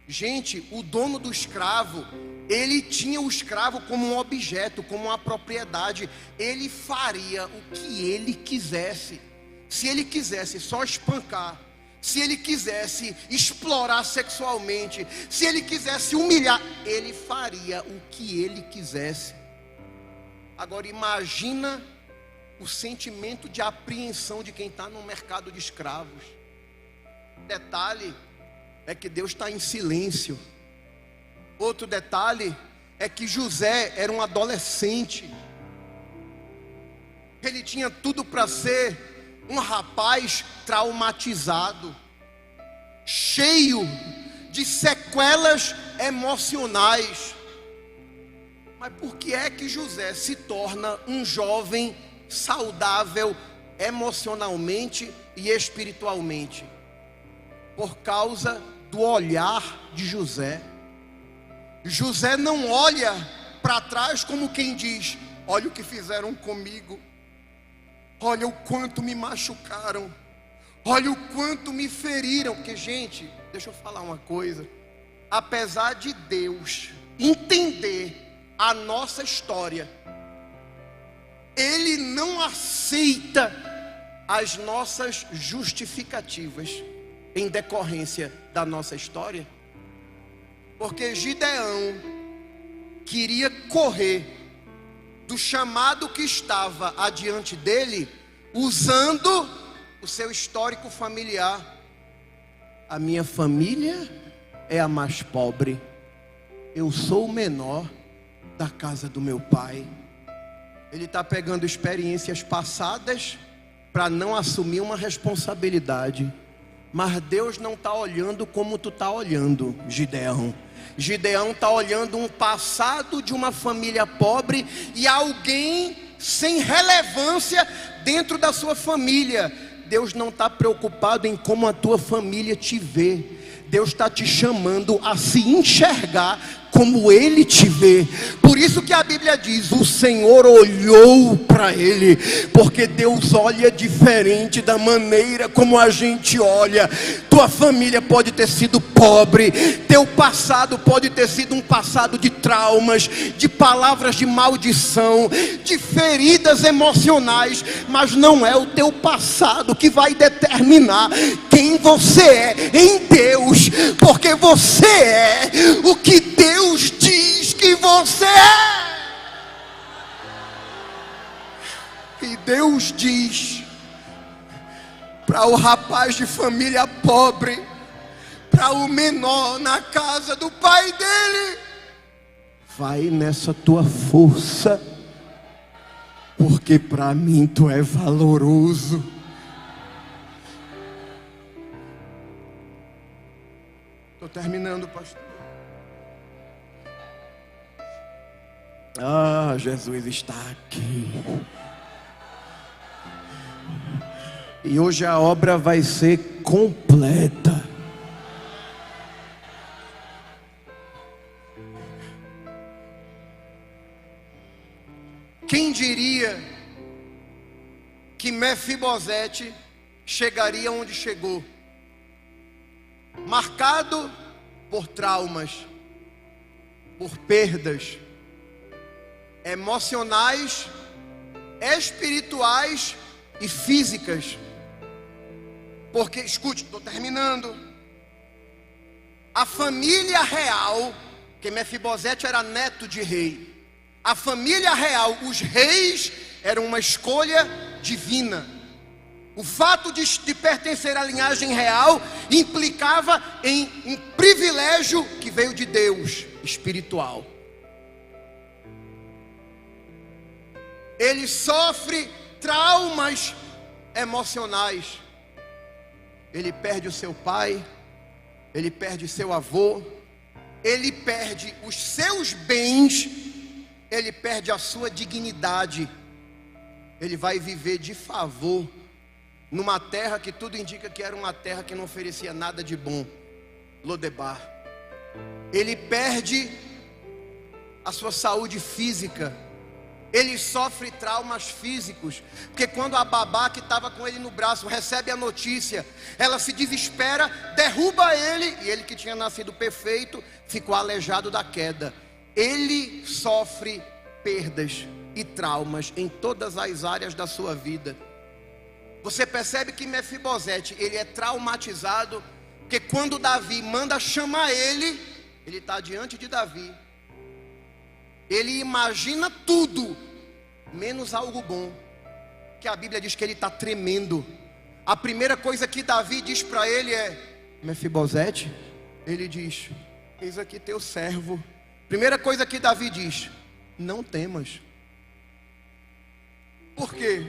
Speaker 1: gente, o dono do escravo, ele tinha o escravo como um objeto, como uma propriedade. Ele faria o que ele quisesse. Se ele quisesse só espancar, se ele quisesse explorar sexualmente, se ele quisesse humilhar, ele faria o que ele quisesse. Agora imagina o sentimento de apreensão de quem está no mercado de escravos. Detalhe é que Deus está em silêncio. Outro detalhe é que José era um adolescente. Ele tinha tudo para ser um rapaz traumatizado, cheio de sequelas emocionais. Mas por que é que José se torna um jovem saudável emocionalmente e espiritualmente? Por causa do olhar de José. José não olha para trás como quem diz: olha o que fizeram comigo, olha o quanto me machucaram, olha o quanto me feriram. Porque, gente, deixa eu falar uma coisa: apesar de Deus entender a nossa história, Ele não aceita as nossas justificativas em decorrência da nossa história. Porque Gideão queria correr do chamado que estava adiante dele, usando o seu histórico familiar. A minha família é a mais pobre, eu sou o menor da casa do meu pai. Ele está pegando experiências passadas para não assumir uma responsabilidade. Mas Deus não está olhando como tu está olhando, Gideão. Gideão está olhando um passado de uma família pobre e alguém sem relevância dentro da sua família. Deus não está preocupado em como a tua família te vê. Deus está te chamando a se enxergar como Ele te vê. Por isso que a Bíblia diz: o Senhor olhou para ele. Porque Deus olha diferente da maneira como a gente olha. Tua família pode ter sido pobre, teu passado pode ter sido um passado de traumas, de palavras de maldição, de feridas emocionais, mas não é o teu passado que vai determinar quem você é em Deus, porque você é o que Deus diz que você é. E Deus diz para o rapaz de família pobre, para o menor na casa do pai dele: vai nessa tua força, porque para mim tu é valoroso. Estou terminando, pastor. Ah, Jesus está aqui. E hoje a obra vai ser completa. Quem diria que Mefibosete chegaria onde chegou? Marcado por traumas, por perdas emocionais, espirituais e físicas. Porque, escute, estou terminando. A família real, que Mefibosete era neto de rei, a família real, os reis, eram uma escolha divina. O fato de pertencer à linhagem real implicava em um privilégio que veio de Deus, espiritual. Ele sofre traumas emocionais. Ele perde o seu pai, ele perde seu avô, ele perde os seus bens, ele perde a sua dignidade. Ele vai viver de favor numa terra que tudo indica que era uma terra que não oferecia nada de bom, Lodebar. Ele perde a sua saúde física. Ele sofre traumas físicos, porque quando a babá que estava com ele no braço recebe a notícia, ela se desespera, derruba ele, e ele que tinha nascido perfeito, ficou aleijado da queda. Ele sofre perdas e traumas em todas as áreas da sua vida. Você percebe que Mefibosete, ele é traumatizado, porque quando Davi manda chamar ele está diante de Davi. Ele imagina tudo, menos algo bom, que a Bíblia diz que ele está tremendo. A primeira coisa que Davi diz para ele é: Mefibosete. Ele diz: eis aqui teu servo. Primeira coisa que Davi diz: não temas. Por quê?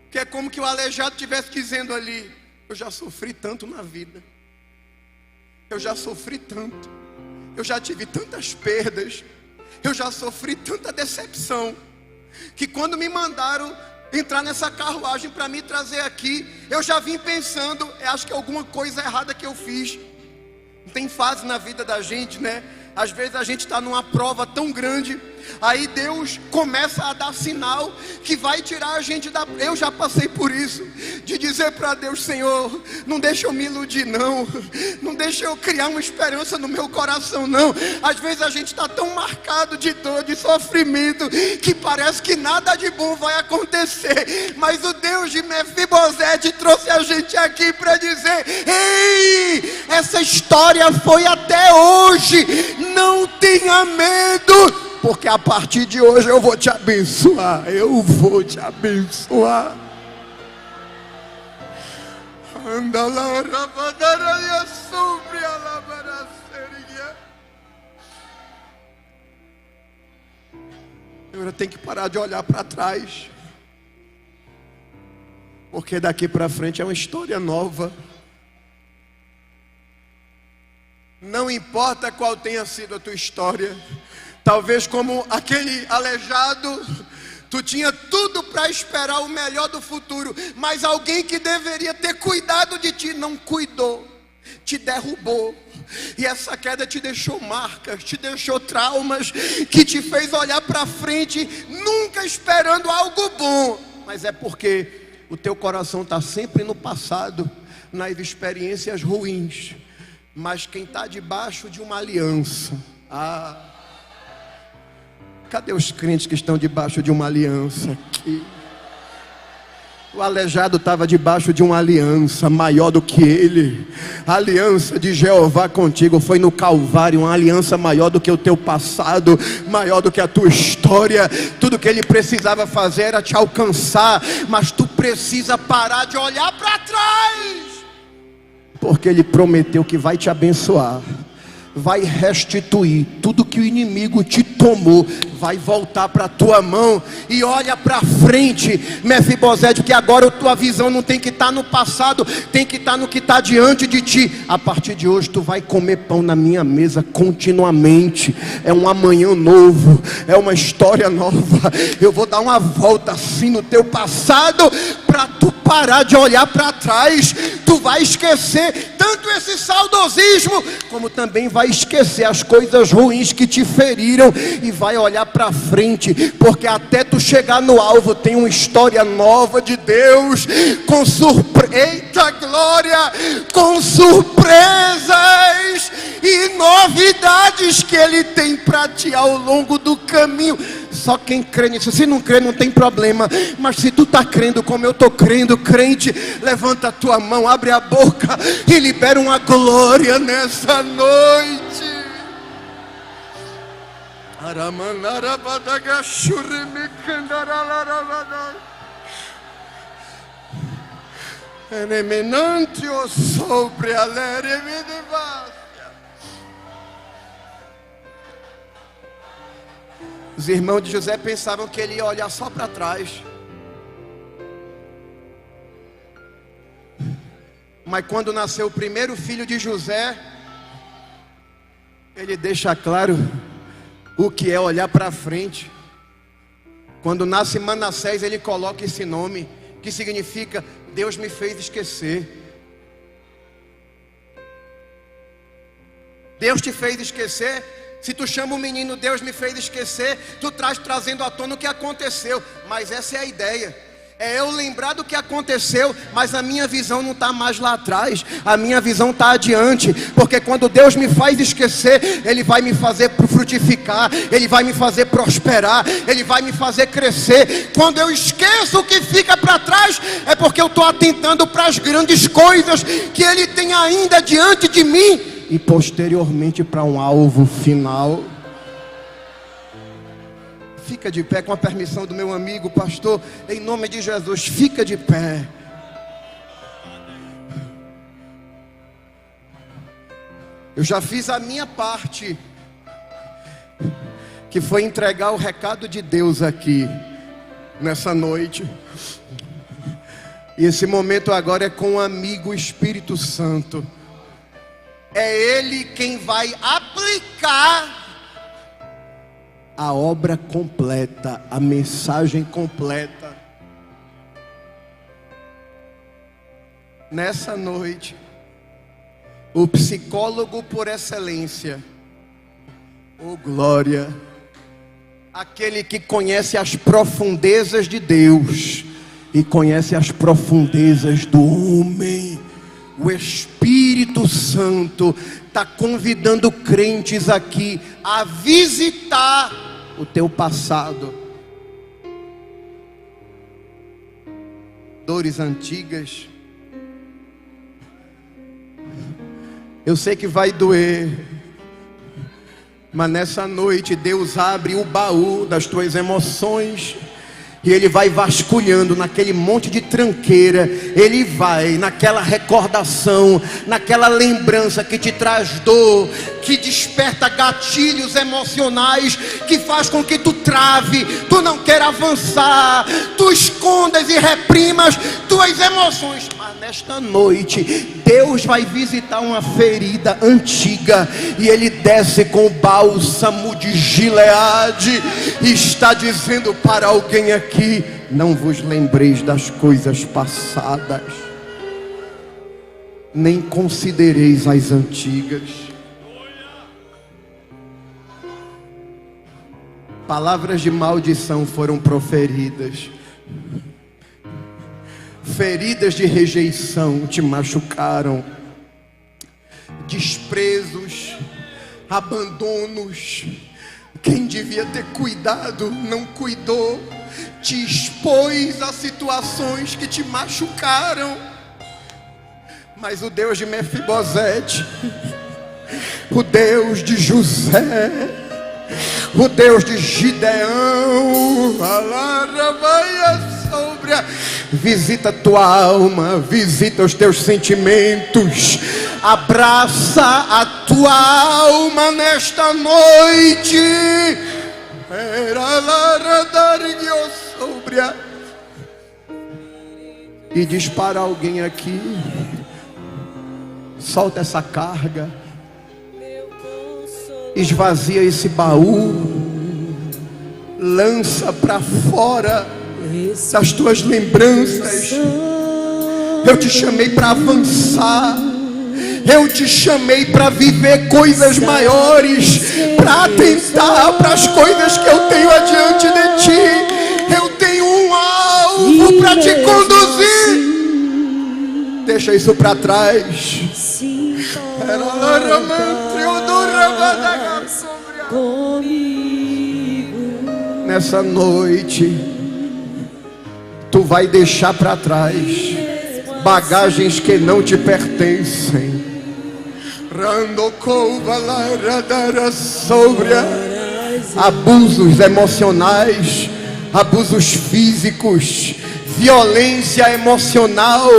Speaker 1: Que é como que o aleijado estivesse dizendo ali: eu já sofri tanto na vida, eu já sofri tanto, eu já tive tantas perdas, eu já sofri tanta decepção, que quando me mandaram entrar nessa carruagem para me trazer aqui, eu já vim pensando, acho que é alguma coisa errada que eu fiz. Tem fase na vida da gente, né? Às vezes a gente está numa prova tão grande, aí Deus começa a dar sinal que vai tirar a gente da... Eu já passei por isso, de dizer para Deus: Senhor, não deixa eu me iludir não, não deixa eu criar uma esperança no meu coração não. Às vezes a gente está tão marcado de dor, de sofrimento, que parece que nada de bom vai acontecer. Mas o Deus de Mefibosete trouxe a gente aqui para dizer: ei, essa história foi até hoje, não tenha medo, porque a partir de hoje eu vou te abençoar. Eu vou te abençoar. Eu tenho que parar de olhar para trás, porque daqui para frente é uma história nova. Não importa qual tenha sido a tua história, talvez como aquele aleijado, tu tinha tudo para esperar o melhor do futuro, mas alguém que deveria ter cuidado de ti não cuidou, te derrubou. E essa queda te deixou marcas, te deixou traumas, que te fez olhar para frente, nunca esperando algo bom. Mas é porque o teu coração está sempre no passado, nas experiências ruins. Mas quem está debaixo de uma aliança, cadê os crentes que estão debaixo de uma aliança aqui? O aleijado estava debaixo de uma aliança maior do que ele. A aliança de Jeová contigo foi no Calvário, uma aliança maior do que o teu passado, maior do que a tua história. Tudo que ele precisava fazer era te alcançar, mas tu precisa parar de olhar para trás, porque ele prometeu que vai te abençoar, vai restituir tudo que o inimigo te tomou, vai vai voltar para a tua mão. E olha para frente, Mefibosete, que agora a tua visão não tem que estar no passado, tem que estar no que está diante de ti. A partir de hoje tu vai comer pão na minha mesa continuamente. É um amanhã novo, é uma história nova. Eu vou dar uma volta assim no teu passado, para tu parar de olhar para trás. Tu vai esquecer tanto esse saudosismo, como também vai esquecer as coisas ruins que te feriram, e vai olhar para frente, porque até tu chegar no alvo tem uma história nova de Deus, com eita glória, com surpresas e novidades que Ele tem para ti ao longo do caminho. Só quem crê nisso. Se não crê não tem problema, mas se tu está crendo como eu estou crendo, crente, levanta a tua mão, abre a boca e libera uma glória nessa noite. Os irmãos de José pensavam que ele ia olhar só para trás, mas quando nasceu o primeiro filho de José, ele deixa claro o que é olhar para frente. Quando nasce Manassés, ele coloca esse nome, que significa Deus me fez esquecer. Deus te fez esquecer. Se tu chama o menino Deus me fez esquecer, tu trazendo à tona o que aconteceu. Mas essa é a ideia, é eu lembrar do que aconteceu, mas a minha visão não está mais lá atrás, a minha visão está adiante. Porque quando Deus me faz esquecer, Ele vai me fazer frutificar, Ele vai me fazer prosperar, Ele vai me fazer crescer. Quando eu esqueço o que fica para trás, é porque eu estou atentando para as grandes coisas que Ele tem ainda diante de mim, e posteriormente para um alvo final. Fica de pé, com a permissão do meu amigo pastor, em nome de Jesus, fica de pé. Eu já fiz a minha parte, que foi entregar o recado de Deus aqui nessa noite. E esse momento agora é com o amigo Espírito Santo. É Ele quem vai aplicar a obra completa, a mensagem completa. Nessa noite, o psicólogo por excelência, oh glória, aquele que conhece as profundezas de Deus e conhece as profundezas do homem, o Espírito Santo está convidando crentes aqui a visitar o teu passado, dores antigas. Eu sei que vai doer, mas nessa noite Deus abre o baú das tuas emoções, e Ele vai vasculhando naquele monte de tranqueira. Ele vai naquela recordação, naquela lembrança que te traz dor, que desperta gatilhos emocionais, que faz com que tu trave, tu não queira avançar, tu escondas e reprimas tuas emoções. Mas nesta noite Deus vai visitar uma ferida antiga, e Ele desce com o bálsamo de Gileade e está dizendo para alguém aqui: não vos lembreis das coisas passadas, nem considereis as antigas. Palavras de maldição foram proferidas, feridas de rejeição te machucaram, desprezos, abandonos. Quem devia ter cuidado não cuidou, te expôs a situações que te machucaram. Mas o Deus de Mefibosete, o Deus de José, o Deus de Gideão, visita tua alma, visita os teus sentimentos, abraça a tua alma nesta noite. E diz para alguém aqui: solta essa carga, esvazia esse baú, lança para fora das tuas lembranças. Eu te chamei para avançar, eu te chamei para viver coisas maiores, para atentar para as coisas que eu tenho adiante de ti. Eu tenho um alvo para te conduzir. Deixa isso para trás. Nessa noite, tu vai deixar para trás bagagens que não te pertencem. Abusos emocionais, abusos físicos, violência emocional.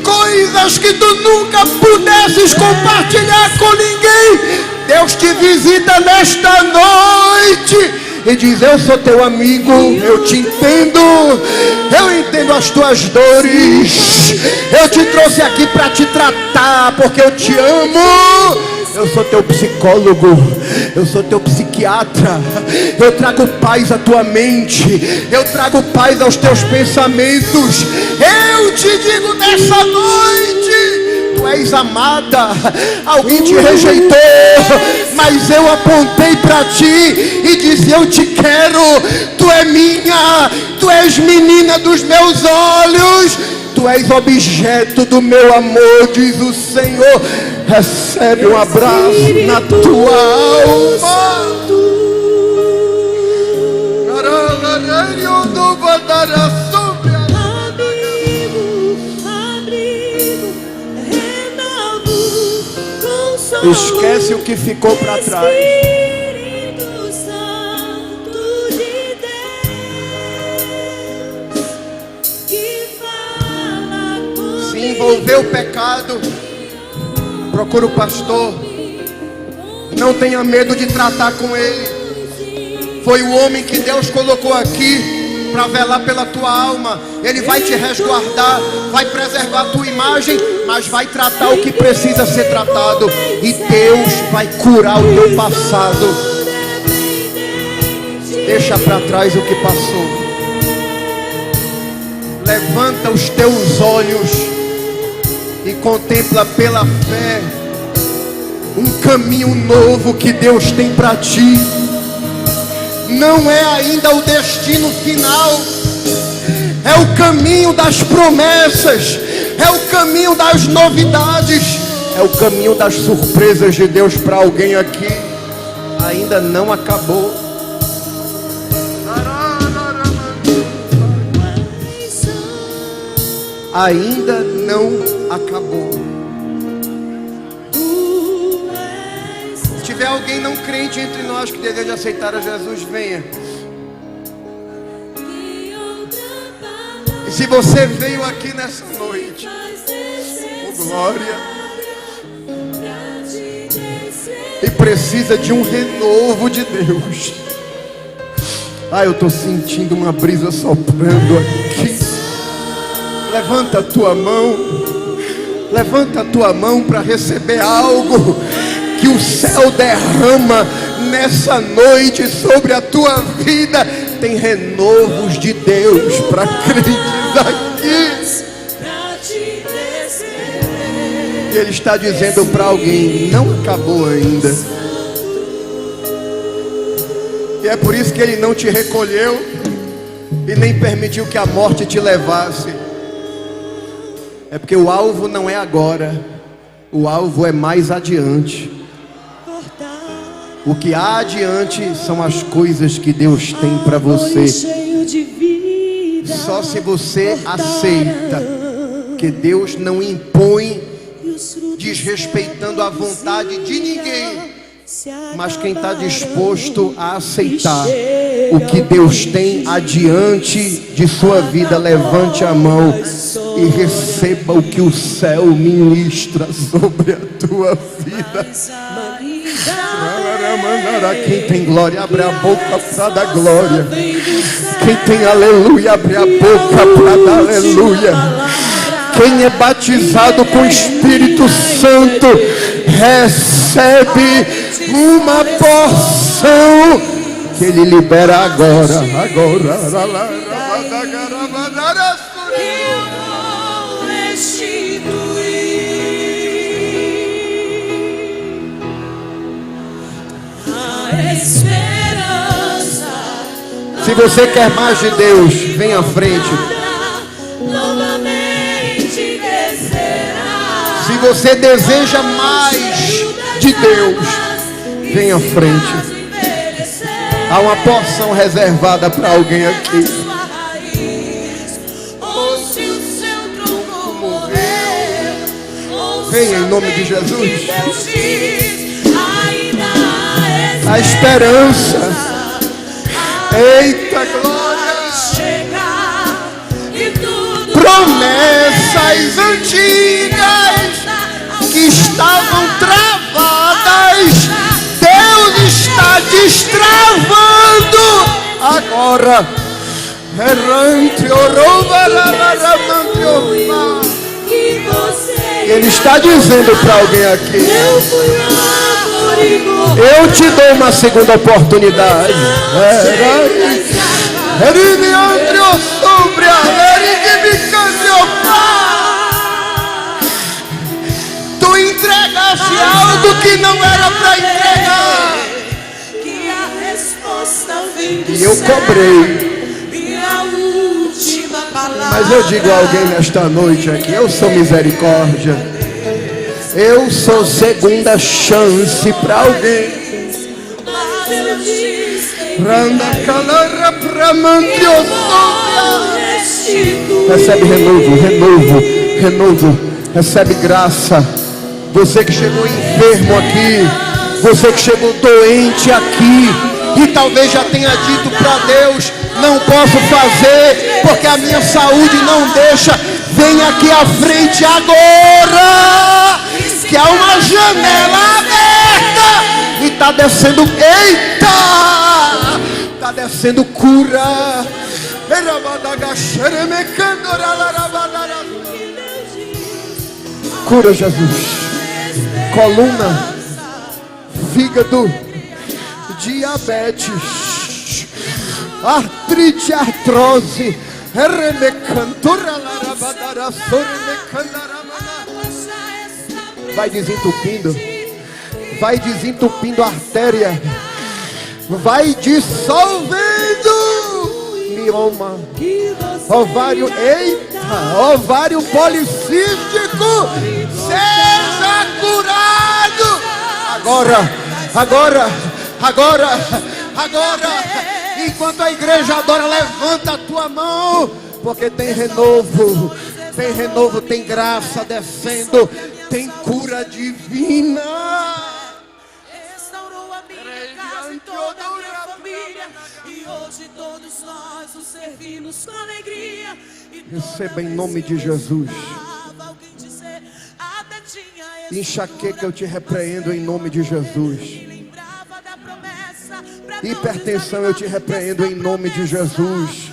Speaker 1: Coisas que tu nunca pudesses compartilhar com ninguém. Deus te visita nesta noite e diz: eu sou teu amigo, eu te entendo, eu entendo as tuas dores, eu te trouxe aqui para te tratar, porque eu te amo. Eu sou teu psicólogo, eu sou teu psiquiatra. Eu trago paz à tua mente, eu trago paz aos teus pensamentos. Eu te digo nessa noite: tu és amada. Alguém te rejeitou, mas eu apontei para ti e disse: eu te quero. Tu é minha, tu és menina dos meus olhos, tu és objeto do meu amor, diz o Senhor. Recebe um abraço na tua alma. Esquece o que ficou para trás. Se envolveu o pecado, procura o pastor. Não tenha medo de tratar com ele. Foi o homem que Deus colocou aqui para velar pela tua alma. Ele vai te resguardar, vai preservar a tua imagem, mas vai tratar o que precisa ser tratado. E Deus vai curar o teu passado. Deixa para trás o que passou. Levanta os teus olhos e contempla pela fé um caminho novo que Deus tem para ti. Não é ainda o destino final, é o caminho das promessas, é o caminho das novidades, é o caminho das surpresas de Deus para alguém aqui. Ainda não acabou. Ainda não acabou. Se tiver alguém não crente entre nós que deseja aceitar a Jesus, venha. E se você veio aqui nessa noite, oh glória, e precisa de um renovo de Deus. Eu estou sentindo uma brisa soprando aqui. Levanta a tua mão. Levanta a tua mão para receber algo que o céu derrama nessa noite sobre a tua vida. Tem renovos de Deus para crentes aqui. E Ele está dizendo para alguém: não acabou ainda. E é por isso que Ele não te recolheu e nem permitiu que a morte te levasse. É porque o alvo não é agora, o alvo é mais adiante. O que há adiante são as coisas que Deus tem para você. Só se você aceita que Deus não impõe desrespeitando a vontade de ninguém, Mas quem está disposto a aceitar o que Deus tem adiante de sua vida, levante a mão e receba o que o céu ministra sobre a tua vida. Quem tem glória, abre a boca para dar glória. Quem tem aleluia, abre a boca para dar aleluia. Quem é batizado com o Espírito Santo recebe uma porção que Ele libera agora. Se você quer mais de Deus, vem à frente. Se você deseja mais de Deus, vem à frente. Há uma porção reservada para alguém aqui. Venha em nome de Jesus. A esperança. Eita glória. Promessas antigas que estavam travadas, Deus está destravando agora. Ele está dizendo para alguém aqui: eu te dou uma segunda oportunidade. Tu entregaste algo que não era para entregar. E eu cobrei. Mas eu digo a alguém nesta noite aqui: eu sou misericórdia. Eu sou segunda chance para alguém. Recebe renovo. Recebe graça. Você que chegou enfermo aqui, você que chegou doente aqui, e talvez já tenha dito para Deus: não posso fazer porque a minha saúde não deixa. Vem aqui à frente agora, que há uma janela aberta e está descendo. Eita! Está descendo cura. Cura, Jesus. Coluna, fígado, diabetes, artrite, artrose. Vai desentupindo a artéria, vai dissolvendo mioma, ovário, ovário policístico, seja curado agora. Enquanto a igreja adora, levanta a tua mão, porque tem renovo, tem graça descendo, tem cura divina.
Speaker 2: Restaurou a minha casa e toda a minha família, e hoje todos nós o servimos com alegria.
Speaker 1: Receba em nome de Jesus. Enxaqueca, eu te repreendo em nome de Jesus. Hipertensão, eu te repreendo em nome de Jesus.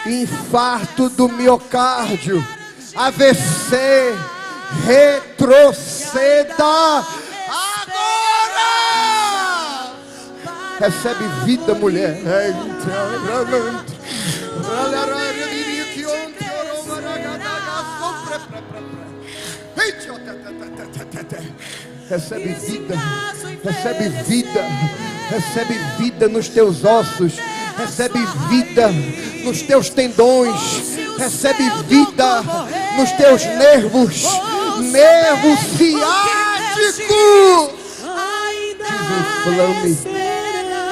Speaker 1: Infarto do miocárdio, AVC, retroceda agora. Recebe vida, mulher. Recebe vida nos teus ossos, recebe vida nos teus tendões, recebe vida nos teus nervos, nervo ciático. Desinflame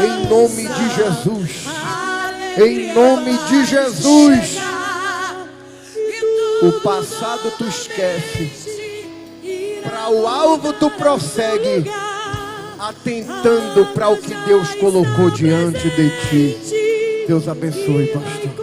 Speaker 1: em nome de Jesus, em nome de Jesus. O passado tu esquece. Para ao alvo tu prossegue, atentando para o que Deus colocou diante de ti. Deus abençoe, pastor.